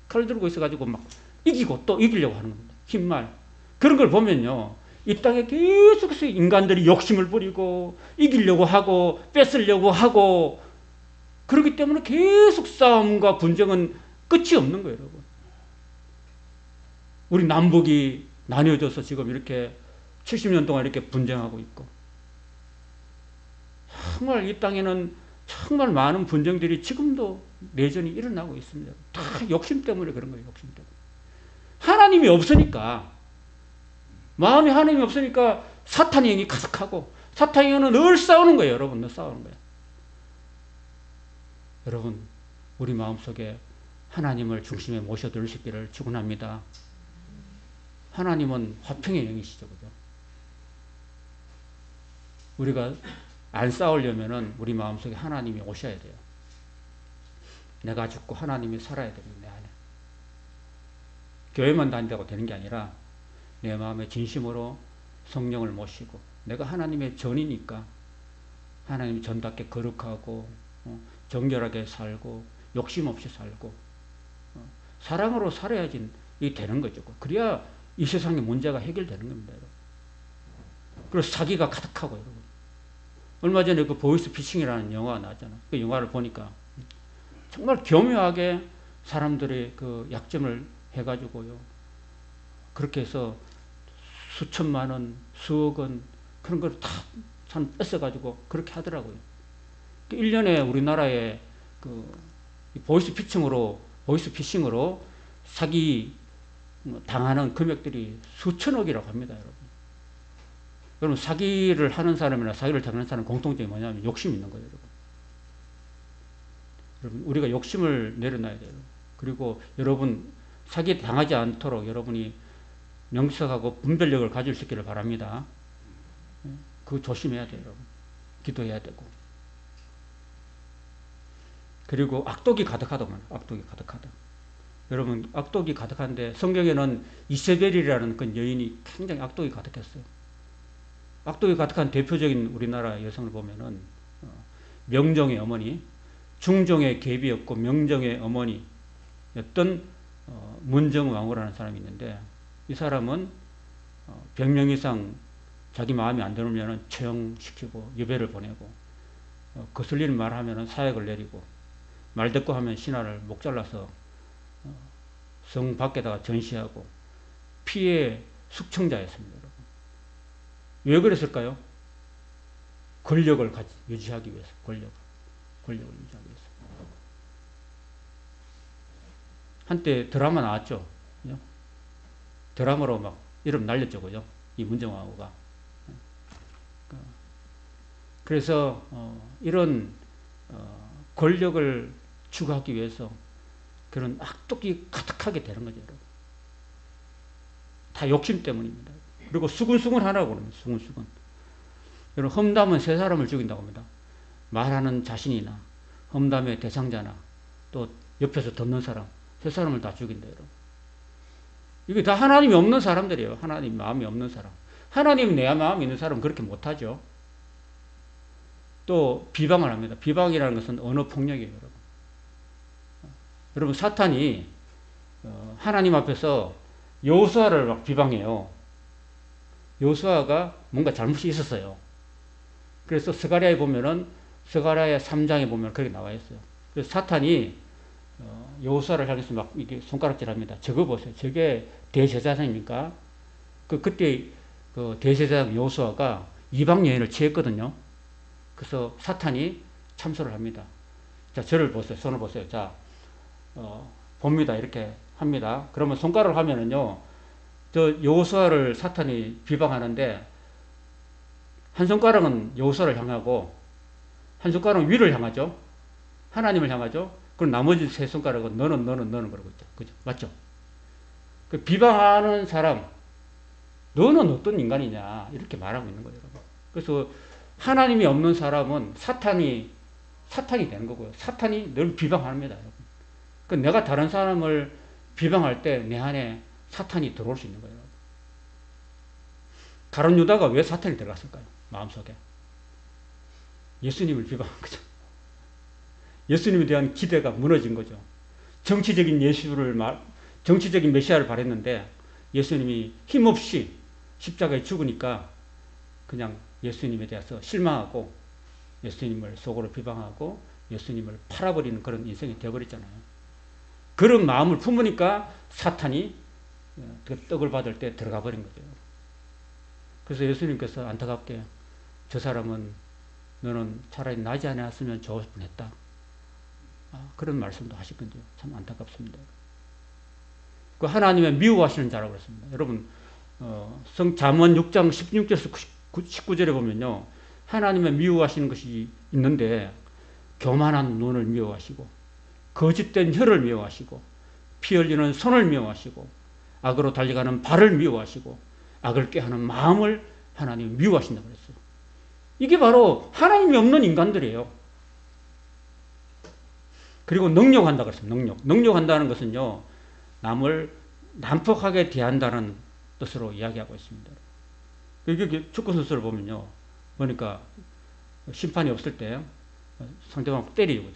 칼을 들고 있어가지고 막 이기고 또 이기려고 하는 겁니다. 흰말. 그런 걸 보면요, 이 땅에 계속해서 인간들이 욕심을 부리고, 이기려고 하고, 뺏으려고 하고, 그렇기 때문에 계속 싸움과 분쟁은 끝이 없는 거예요, 여러분. 우리 남북이 나뉘어져서 지금 이렇게 70년 동안 이렇게 분쟁하고 있고, 정말 이 땅에는 정말 많은 분쟁들이 지금도 내전이 일어나고 있습니다. 다 욕심 때문에 그런 거예요, 욕심 때문에. 하나님이 없으니까, 마음에 하나님이 없으니까 사탄의 영이 가득하고, 사탄의 영은 늘 싸우는 거예요, 여러분. 늘 싸우는 거예요. 여러분, 우리 마음속에 하나님을 중심에 모셔둘 수 있기를 축원합니다. 하나님은 화평의 영이시죠, 그죠? 우리가 안 싸우려면은 우리 마음속에 하나님이 오셔야 돼요. 내가 죽고 하나님이 살아야 됩니다, 내 안에. 교회만 다닌다고 되는 게 아니라 내 마음에 진심으로 성령을 모시고, 내가 하나님의 전이니까 하나님 전답게 거룩하고 정결하게 살고 욕심 없이 살고 사랑으로 살아야지 이 되는 거죠. 그래야 이 세상의 문제가 해결되는 겁니다, 여러분. 그래서 사기가 가득하고, 여러분. 얼마 전에 그 보이스 피싱이라는 영화가 나왔잖아요. 그 영화를 보니까 정말 교묘하게 사람들의 그 약점을 해가지고요, 그렇게 해서 수천만 원, 수억 원 그런 걸 다 뺏어가지고 그렇게 하더라고요. 1년에 우리나라에 그 보이스 피싱으로 사기 당하는 금액들이 수천억이라고 합니다, 여러분. 여러분, 사기를 하는 사람이나 사기를 당하는 사람은 공통점이 뭐냐면 욕심이 있는 거예요, 여러분. 여러분, 우리가 욕심을 내려놔야 돼요. 그리고 여러분, 사기 당하지 않도록 여러분이 명석하고 분별력을 가질 수 있기를 바랍니다. 그거 조심해야 돼요, 여러분. 기도해야 되고. 그리고 악독이 가득하다. 악독이 가득하다. 여러분, 악독이 가득한데 성경에는 이세벨이라는 그 여인이 굉장히 악독이 가득했어요. 악독이 가득한 대표적인 우리나라 여성을 보면은 명종의 어머니, 중종의 계비였고 명종의 어머니였던 문정왕후라는 사람이 있는데, 이 사람은 100명 이상 자기 마음이 안 들으면 처형시키고 유배를 보내고, 거슬리는 말 하면 사역을 내리고, 말 듣고 하면 신하를 목 잘라서 성 밖에다가 전시하고, 피해 숙청자였습니다. 여러분. 왜 그랬을까요? 권력을 유지하기 위해서. 권력을 유지하기 위해서. 한때 드라마 나왔죠. 그죠? 드라마로 막 이름 날렸죠. 그죠? 이 문정왕후가. 그래서 이런 권력을 추구하기 위해서 그런 악독이 가득하게 되는 거죠. 여러분. 다 욕심 때문입니다. 그리고 수군수군 하라고 그럽니다. 수군수군. 여러분, 험담은 세 사람을 죽인다고 합니다. 말하는 자신이나 험담의 대상자나 또 옆에서 듣는 사람, 세 사람을 다 죽인다. 여러분. 이게 다 하나님이 없는 사람들이에요. 하나님 마음이 없는 사람. 하나님 내 마음이 있는 사람은 그렇게 못하죠. 또 비방을 합니다. 비방이라는 것은 언어 폭력이에요. 여러분. 여러분, 사탄이 하나님 앞에서 여호수아를 막 비방해요. 여호수아가 뭔가 잘못이 있었어요. 그래서 스가랴에 보면은 스가랴 3장에 보면 그렇게 나와 있어요. 그래서 사탄이 여호수아를 향해서 막 이렇게 손가락질합니다. 저거 보세요. 저게 대제사장입니까? 그때 그 대제사장 여호수아가 이방 여인을 취했거든요. 그래서 사탄이 참소를 합니다. 자, 저를 보세요. 손을 보세요. 자, 봅니다. 이렇게 합니다. 그러면 손가락을 하면은요, 저 여호수아를 사탄이 비방하는데 한 손가락은 여호수아를 향하고 한 손가락은 위를 향하죠. 하나님을 향하죠. 그럼 나머지 세 손가락은 너는 그러고 있죠. 그죠? 맞죠? 그 비방하는 사람, 너는 어떤 인간이냐 이렇게 말하고 있는 거예요. 여러분. 그래서 하나님이 없는 사람은 사탄이 되는 거고요. 사탄이 늘 비방합니다. 여러분. 그 내가 다른 사람을 비방할 때 내 안에 사탄이 들어올 수 있는 거예요. 가룟 유다가 왜 사탄이 들어갔을까요? 마음속에. 예수님을 비방한 거죠. 예수님에 대한 기대가 무너진 거죠. 정치적인 메시아를 바랬는데 예수님이 힘없이 십자가에 죽으니까 그냥 예수님에 대해서 실망하고 예수님을 속으로 비방하고 예수님을 팔아버리는 그런 인생이 되어버렸잖아요. 그런 마음을 품으니까 사탄이 그 떡을 받을 때 들어가 버린 거죠. 그래서 예수님께서 안타깝게 저 사람은 너는 차라리 나지 않았으면 좋을 뻔했다. 그런 말씀도 하시거든요. 참 안타깝습니다. 그 하나님의 미워하시는 자라고 그랬습니다. 여러분, 잠언 6장 16절에서 19절에 보면요, 하나님의 미워하시는 것이 있는데 교만한 눈을 미워하시고 거짓된 혀를 미워하시고 피 흘리는 손을 미워하시고 악으로 달려가는 발을 미워하시고 악을 꾀하는 마음을 하나님이 미워하신다고 그랬어요. 이게 바로 하나님이 없는 인간들이에요. 그리고 능욕한다고 그랬습니다. 능욕한다는 것은요, 남을 난폭하게 대한다는 뜻으로 이야기하고 있습니다. 이게 축구 선수를 보면요, 보니까 심판이 없을 때 상대방 때리고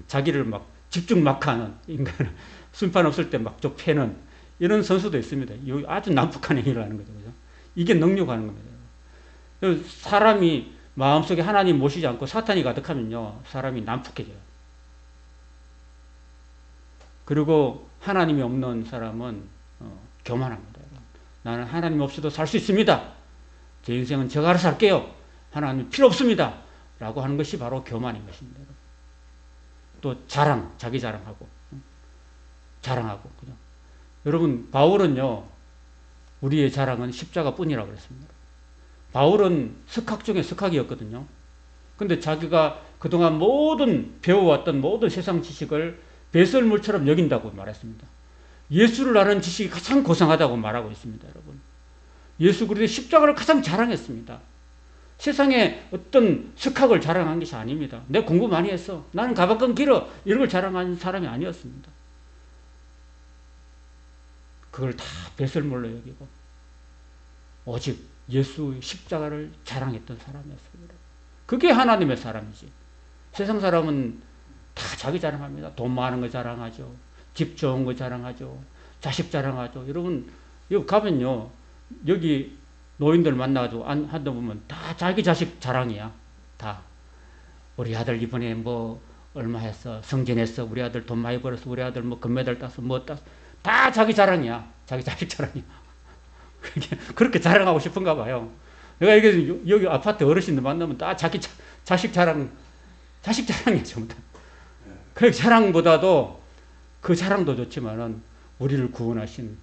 자기를 막 집중 마크하는 인간을 심판 없을 때 막 좀 패는 이런 선수도 있습니다. 아주 난폭한 행위를 하는 거죠. 그죠? 이게 능욕하는 겁니다. 사람이 마음속에 하나님 모시지 않고 사탄이 가득하면요, 사람이 난폭해져요. 그리고 하나님이 없는 사람은 교만합니다. 나는 하나님 없이도 살 수 있습니다. 제 인생은 제가 알아서 살게요. 하나님 필요 없습니다. 라고 하는 것이 바로 교만인 것입니다. 또 자기 자랑하고. 그죠? 여러분, 바울은요, 우리의 자랑은 십자가뿐이라고 그랬습니다. 바울은 석학 중에 석학이었거든요. 근데 자기가 그동안 배워왔던 모든 세상 지식을 배설물처럼 여긴다고 말했습니다. 예수를 아는 지식이 가장 고상하다고 말하고 있습니다, 여러분. 예수 그리스도의 십자가를 가장 자랑했습니다. 세상에 어떤 석학을 자랑한 것이 아닙니다. 내가 공부 많이 했어. 나는 가방끈 길어. 이런 걸 자랑하는 사람이 아니었습니다. 그걸 다 배설물로 여기고 오직 예수의 십자가를 자랑했던 사람이었습니다. 그게 하나님의 사람이지. 세상 사람은 다 자기 자랑합니다. 돈 많은 거 자랑하죠. 집 좋은 거 자랑하죠. 자식 자랑하죠. 여러분, 여기 가면요, 여기 노인들 만나가지고 하다 보면 다 자기 자식 자랑이야. 다. 우리 아들 이번에 뭐 얼마 했어. 승진했어. 우리 아들 돈 많이 벌었어. 우리 아들 뭐 금메달 땄어. 뭐 땄어. 다 자기 자랑이야. 자기 자식 자랑이야. 그렇게 자랑하고 싶은가 봐요. 내가 이게 여기 아파트 어르신들 만나면 다 자기 자식 자랑이야, 전부 다. 그 자랑보다도 그 자랑도 좋지만은 우리를 구원하신,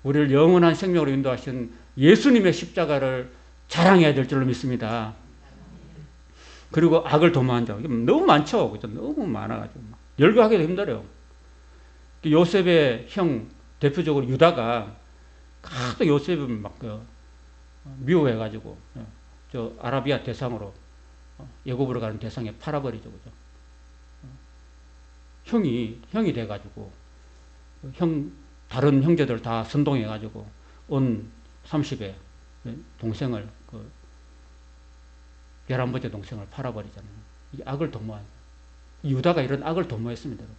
우리를 영원한 생명으로 인도하신 예수님의 십자가를 자랑해야 될 줄로 믿습니다. 그리고 악을 도모한 자. 너무 많죠. 그죠? 너무 많아가지고. 열거하기도 힘들어요. 요셉의 형, 대표적으로 유다가 하도 요셉을 막 미워해가지고, 저 아라비아 대상으로, 예굽으로 가는 대상에 팔아버리죠. 그죠? 형이 돼가지고, 다른 형제들 다 선동해가지고, 온 30에 동생을, 11번째 동생을 팔아버리잖아요. 이게 악을 도모한. 유다가 이런 악을 도모했습니다, 여러분.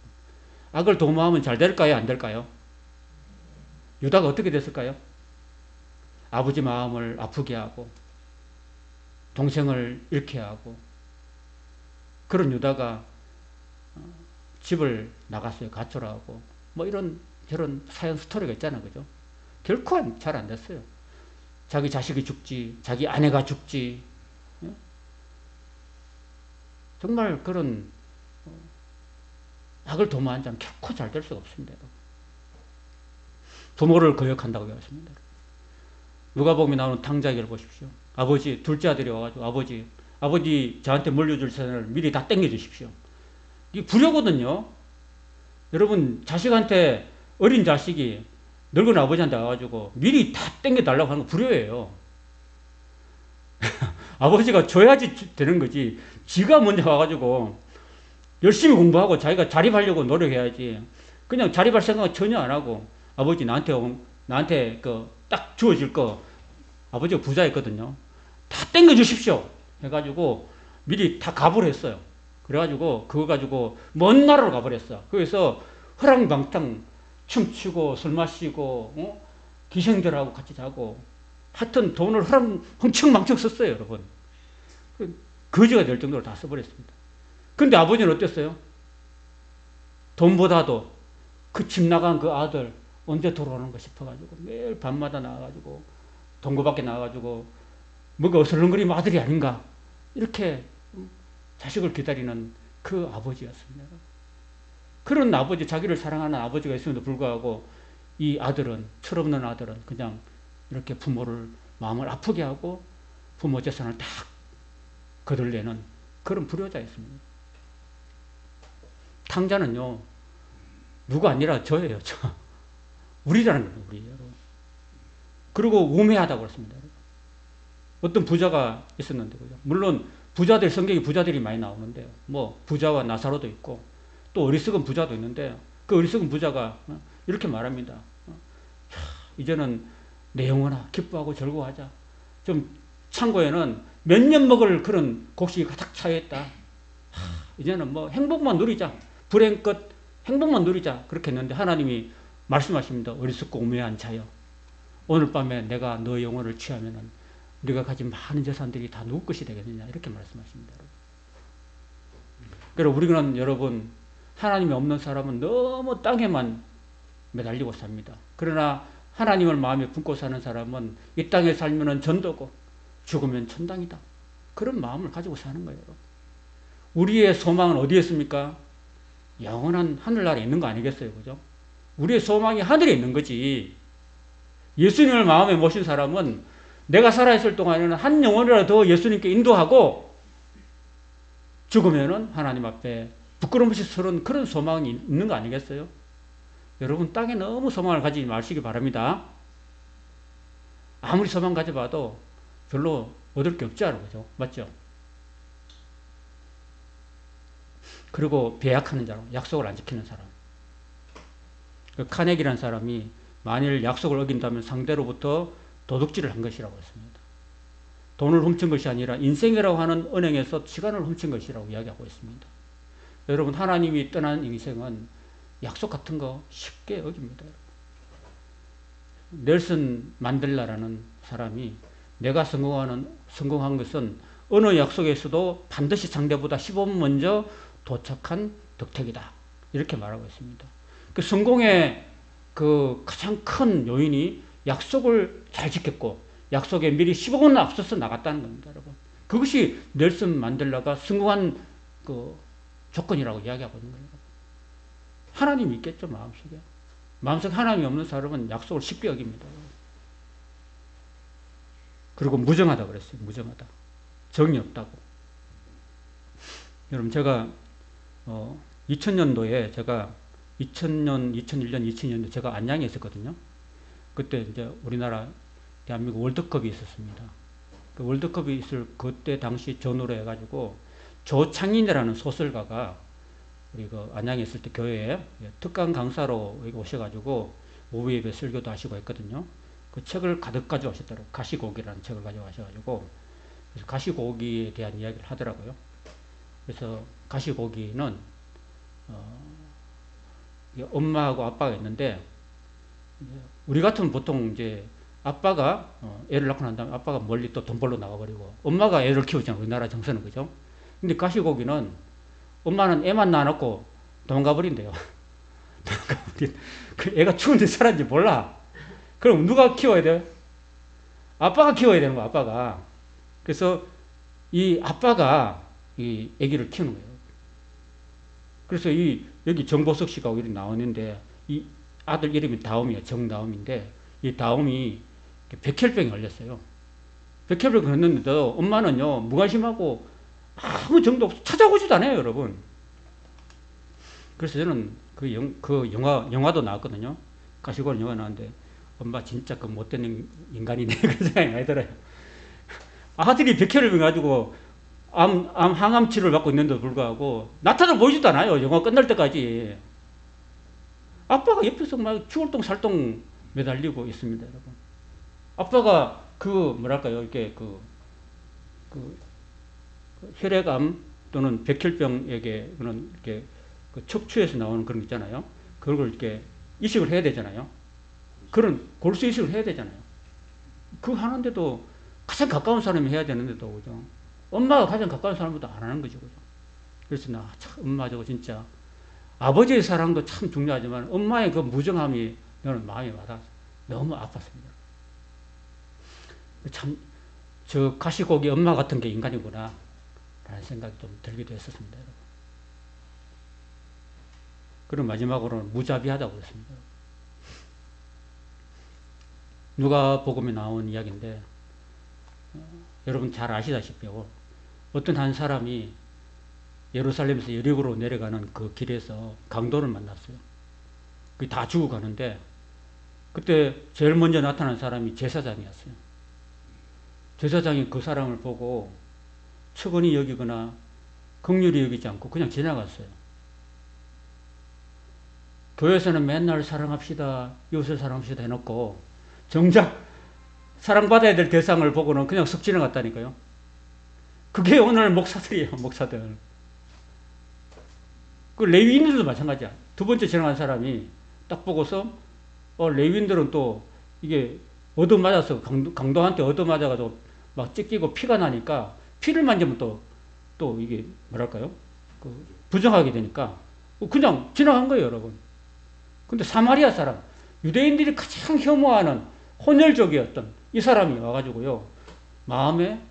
악을 도모하면 잘 될까요? 안 될까요? 유다가 어떻게 됐을까요? 아버지 마음을 아프게 하고, 동생을 잃게 하고, 그런 유다가 집을 나갔어요. 가출하고. 뭐 저런 사연 스토리가 있잖아요. 그죠? 결코 잘 안 됐어요. 자기 자식이 죽지, 자기 아내가 죽지. 정말 그런 악을 도모한 자는 결코 잘 될 수가 없습니다. 부모를 거역한다고 하십니다. 누가복음에 나오는 탕자기를 보십시오. 아버지, 둘째 아들이 와가지고 아버지 저한테 물려줄 세상을 미리 다 땡겨주십시오. 이게 불효거든요. 여러분, 자식한테, 어린 자식이 늙은 아버지한테 와가지고 미리 다 땡겨달라고 하는 거 불효예요. 아버지가 줘야지 되는 거지. 지가 먼저 와가지고 열심히 공부하고 자기가 자립하려고 노력해야지. 그냥 자립할 생각 전혀 안 하고, 아버지 나한테 딱 주어질 거, 아버지가 부자였거든요. 다 땡겨주십시오. 해가지고 미리 다 갑을 했어요. 그래가지고 그거 가지고 먼 나라로 가버렸어. 그래서 허랑방탕 춤추고 술 마시고, 기생들하고 같이 자고, 하여튼 돈을 흥청망청 썼어요, 여러분. 거지가 될 정도로 다 써버렸습니다. 근데 아버지는 어땠어요? 돈보다도 그 집 나간 그 아들 언제 돌아오는가 싶어가지고 매일 밤마다 나와가지고 동구 밖에 나와가지고 뭐가 어슬렁거리면 아들이 아닌가 이렇게 자식을 기다리는 그 아버지였습니다. 그런 아버지, 자기를 사랑하는 아버지가 있음에도 불구하고 이 아들은, 철없는 아들은 그냥 이렇게 부모를 마음을 아프게 하고 부모 재산을 다 거들내는 그런 불효자였습니다. 탕자는요, 누가 아니라 저예요, 저. 우리라는 거예요, 우리예요. 그리고 우매하다고 그랬습니다. 어떤 부자가 있었는데, 그죠? 물론 성경에 부자들이 많이 나오는데요. 뭐 부자와 나사로도 있고 또 어리석은 부자도 있는데, 그 어리석은 부자가 이렇게 말합니다. 이제는 내 영혼아 기뻐하고 즐거워하자. 좀 창고에는 몇 년 먹을 그런 곡식이 가득 차여 있다. 이제는 뭐 행복만 누리자. 불행 끝 행복만 누리자. 그렇게 했는데 하나님이 말씀하십니다. 어리석고 우매한 자여, 오늘 밤에 내가 너 영혼을 취하면은 네가 가진 많은 재산들이 다 누구 것이 되겠느냐, 이렇게 말씀하십니다. 그리고 우리는, 여러분, 하나님이 없는 사람은 너무 땅에만 매달리고 삽니다. 그러나 하나님을 마음에 품고 사는 사람은 이 땅에 살면은 전도고 죽으면 천당이다. 그런 마음을 가지고 사는 거예요. 우리의 소망은 어디에 있습니까? 영원한 하늘나라에 있는 거 아니겠어요? 그죠? 우리의 소망이 하늘에 있는 거지. 예수님을 마음에 모신 사람은 내가 살아있을 동안에는 한 영혼이라도 더 예수님께 인도하고 죽으면은 하나님 앞에 부끄럼 없이 서는 그런 소망이 있는 거 아니겠어요? 여러분, 땅에 너무 소망을 가지지 마시기 바랍니다. 아무리 소망 가져봐도 별로 얻을 게 없지 않아요. 그죠? 맞죠? 그리고 배약하는 사람, 약속을 안 지키는 사람. 그 카네기라는 사람이 만일 약속을 어긴다면 상대로부터 도둑질을 한 것이라고 했습니다. 돈을 훔친 것이 아니라 인생이라고 하는 은행에서 시간을 훔친 것이라고 이야기하고 있습니다. 여러분, 하나님이 떠난 인생은 약속 같은 거 쉽게 어깁니다. 넬슨 만델라라는 사람이 내가 성공한 것은 어느 약속에서도 반드시 상대보다 15분 먼저 도착한 덕택이다. 이렇게 말하고 있습니다. 그 성공의 그 가장 큰 요인이 약속을 잘 지켰고 약속에 미리 15분 앞서서 나갔다는 겁니다, 여러분. 그것이 넬슨 만델라가 성공한 그 조건이라고 이야기하고 있는 거예요. 하나님이 있겠죠, 마음속에. 마음속에 하나님이 없는 사람은 약속을 쉽게 어깁니다. 그리고 무정하다 그랬어요. 무정하다. 정이 없다고. 여러분, 제가 2000년도에 제가 2000년, 2001년, 2002년도 제가 안양에 있었거든요. 그때 이제 우리나라 대한민국 월드컵이 있었습니다. 그 월드컵이 있을 그때 당시 전후로 해가지고 조창인이라는 소설가가 우리 그 안양에 있을 때 교회에 특강 강사로 오셔가지고 오후 예배 설교도 하시고 했거든요. 그 책을 가득 가져오셨더라고요. 가시고기라는 책을 가져와셔가지고 그래서 가시고기에 대한 이야기를 하더라고요. 그래서 가시고기는 엄마하고 아빠가 있는데 우리 같으면 보통 이제 아빠가 애를 낳고 난 다음에 아빠가 멀리 또 돈 벌러 나가버리고 엄마가 애를 키우잖아요. 우리나라 정서는 그죠? 근데 가시고기는 엄마는 애만 낳아놓고 도망가버린대요. 도망가버린. 그 애가 추운데 살았는지 몰라. 그럼 누가 키워야 돼요? 아빠가 키워야 되는 거야, 아빠가. 그래서 이 아빠가 이 아기를 키우는 거예요. 그래서 여기 정보석 씨가 여기 나오는데 이 아들 이름이 다움이에요. 정다움인데 이 다움이 백혈병이 걸렸어요. 백혈병이 걸렸는데도 엄마는요, 무관심하고 아무 정도 없어. 찾아오지도 않아요, 여러분. 그래서 저는 그 영화도 나왔거든요. 가시고는 영화 나왔는데 엄마 진짜 그 못된 인간이네. 그런 생각이 많이 들어요. 아들이 백혈병 가지고 항암 치료를 받고 있는데도 불구하고 나타나 보이지도 않아요. 영화 끝날 때까지. 아빠가 옆에서 막 죽을똥살똥 매달리고 있습니다, 여러분. 아빠가 뭐랄까요, 이렇게 혈액암 또는 백혈병에게 그런 이렇게 그 척추에서 나오는 그런 거 있잖아요. 그걸 이렇게 이식을 해야 되잖아요. 그런 골수 이식을 해야 되잖아요. 그거 하는데도 가장 가까운 사람이 해야 되는데도, 그죠? 엄마가 가장 가까운 사람보다 안 하는 거죠, 그죠? 그래서 엄마 저거 진짜 아버지의 사랑도 참 중요하지만 엄마의 그 무정함이 저는 마음이 와닿아서 너무 아팠습니다. 참, 저 가시고기 엄마 같은 게 인간이구나 라는 생각이 좀 들기도 했었습니다, 여러분. 그리고 마지막으로는 무자비하다고 그랬습니다. 누가복음에 나온 이야기인데 여러분 잘 아시다시피요, 어떤 한 사람이 예루살렘에서 여리고로 내려가는 그 길에서 강도를 만났어요. 그게 다 죽어가는데 그때 제일 먼저 나타난 사람이 제사장이었어요. 제사장이 그 사람을 보고 측은히 여기거나 긍휼히 여기지 않고 그냥 지나갔어요. 교회에서는 맨날 사랑합시다, 이웃을 사랑합시다 해놓고 정작 사랑받아야 될 대상을 보고는 그냥 쓱 지나갔다니까요. 그게 오늘 목사들이에요, 목사들. 그 레위인들도 마찬가지야. 두 번째 지나간 사람이 딱 보고서 레위인들은 또 이게 얻어맞아서 강도한테 얻어맞아가지고 막 찢기고 피가 나니까 피를 만지면 또 이게 뭐랄까요? 부정하게 되니까 그냥 지나간 거예요, 여러분. 근데 사마리아 사람, 유대인들이 가장 혐오하는 혼혈족이었던 이 사람이 와가지고요, 마음에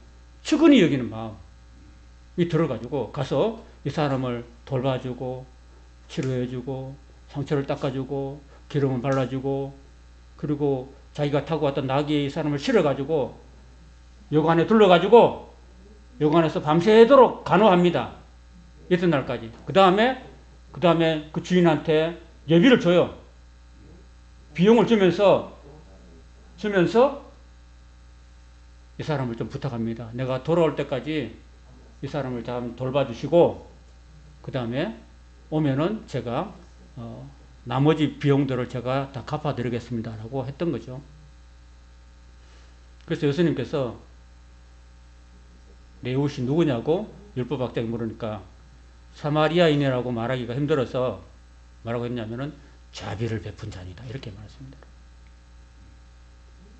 측은히 여기는 마음이 들어가지고 가서 이 사람을 돌봐주고 치료해주고 상처를 닦아주고 기름을 발라주고 그리고 자기가 타고 왔던 나귀에 이 사람을 실어가지고 여관에 둘러가지고 여관에서 밤새도록 간호합니다. 이튿날까지. 그 다음에 그 주인한테 예비를 줘요. 비용을 주면서 이 사람을 좀 부탁합니다. 내가 돌아올 때까지 이 사람을 좀 돌봐주시고 그 다음에 오면은 제가 나머지 비용들을 제가 다 갚아드리겠습니다 라고 했던 거죠. 그래서 예수님께서 내 이웃이 누구냐고 율법학자가 물으니까 사마리아인이라고 말하기가 힘들어서 뭐라고 했냐면은 자비를 베푼 자니다 이렇게 말했습니다.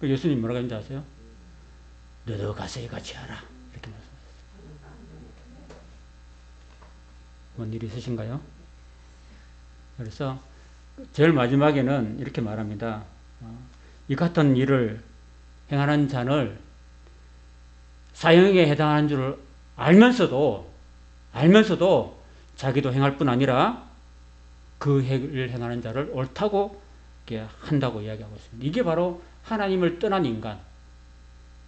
그 예수님 뭐라고 했는지 아세요? 너도 가서 이같이 하라. 이렇게 말씀하셨습니다. 뭔 일이 있으신가요? 그래서 제일 마지막에는 이렇게 말합니다. 이 같은 일을 행하는 자를 사형에 해당하는 줄 알면서도 자기도 행할 뿐 아니라 그 일을 행하는 자를 옳다고 한다고 이야기하고 있습니다. 이게 바로 하나님을 떠난 인간,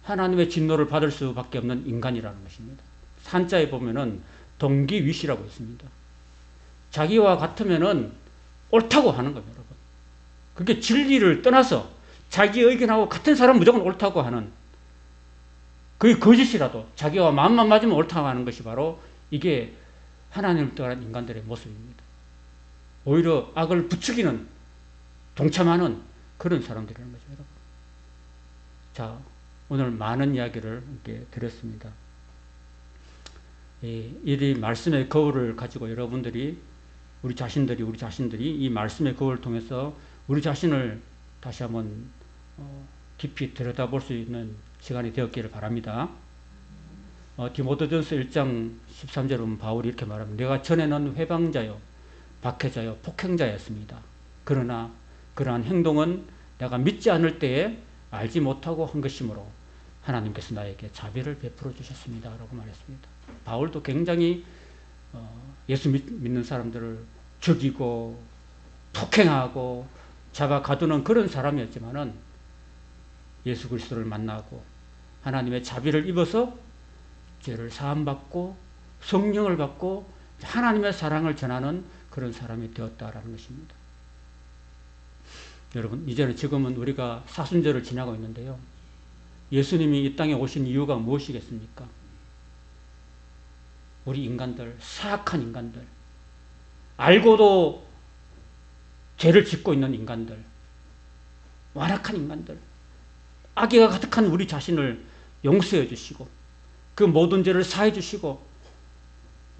하나님의 진노를 받을 수밖에 없는 인간이라는 것입니다. 한자에 보면은 동기위시라고 있습니다. 자기와 같으면은 옳다고 하는 겁니다, 여러분. 그게 진리를 떠나서 자기 의견하고 같은 사람 무조건 옳다고 하는, 그게 거짓이라도 자기와 마음만 맞으면 옳다고 하는 것이 바로 이게 하나님을 떠난 인간들의 모습입니다. 오히려 악을 부추기는, 동참하는 그런 사람들이라는 거죠, 여러분. 자, 오늘 많은 이야기를 이렇게 드렸습니다. 이 말씀의 거울을 가지고 여러분들이 우리 자신들이 이 말씀의 거울을 통해서 우리 자신을 다시 한번 깊이 들여다볼 수 있는 시간이 되었기를 바랍니다. 디모데전서 1장 13절에 보면 바울이 이렇게 말합니다. 내가 전에는 회방자요, 박해자요, 폭행자였습니다. 그러나 그러한 행동은 내가 믿지 않을 때에 알지 못하고 한 것이므로 하나님께서 나에게 자비를 베풀어 주셨습니다. 라고 말했습니다. 바울도 굉장히 예수 믿는 사람들을 죽이고 폭행하고 잡아 가두는 그런 사람이었지만은 예수 그리스도를 만나고 하나님의 자비를 입어서 죄를 사함받고 성령을 받고 하나님의 사랑을 전하는 그런 사람이 되었다라는 것입니다. 여러분, 지금은 우리가 사순절을 지나고 있는데요. 예수님이 이 땅에 오신 이유가 무엇이겠습니까? 우리 인간들, 사악한 인간들, 알고도 죄를 짓고 있는 인간들, 완악한 인간들, 악의가 가득한 우리 자신을 용서해 주시고 그 모든 죄를 사해 주시고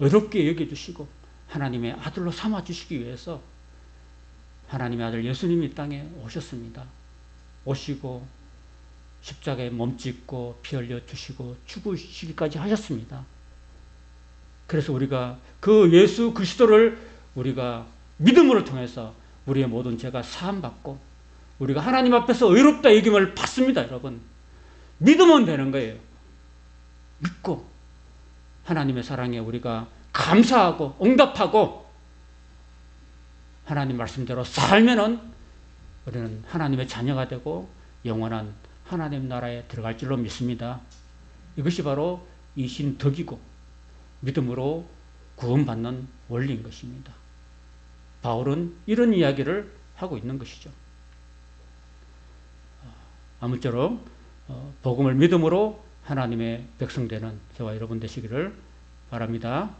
의롭게 여겨 주시고 하나님의 아들로 삼아 주시기 위해서 하나님의 아들 예수님이 이 땅에 오셨습니다. 오시고 십자가에 몸짓고 피 흘려 주시고 죽으시기까지 하셨습니다. 그래서 우리가 그 예수 그리스도를 우리가 믿음으로 통해서 우리의 모든 죄가 사함받고 우리가 하나님 앞에서 의롭다 여김을 받습니다. 여러분, 믿으면 되는 거예요. 믿고 하나님의 사랑에 우리가 감사하고 응답하고 하나님 말씀대로 살면은 우리는 하나님의 자녀가 되고 영원한 하나님 나라에 들어갈 줄로 믿습니다. 이것이 바로 이신덕이고 믿음으로 구원받는 원리인 것입니다. 바울은 이런 이야기를 하고 있는 것이죠. 아무쪼록 복음을 믿음으로 하나님의 백성 되는 저와 여러분 되시기를 바랍니다.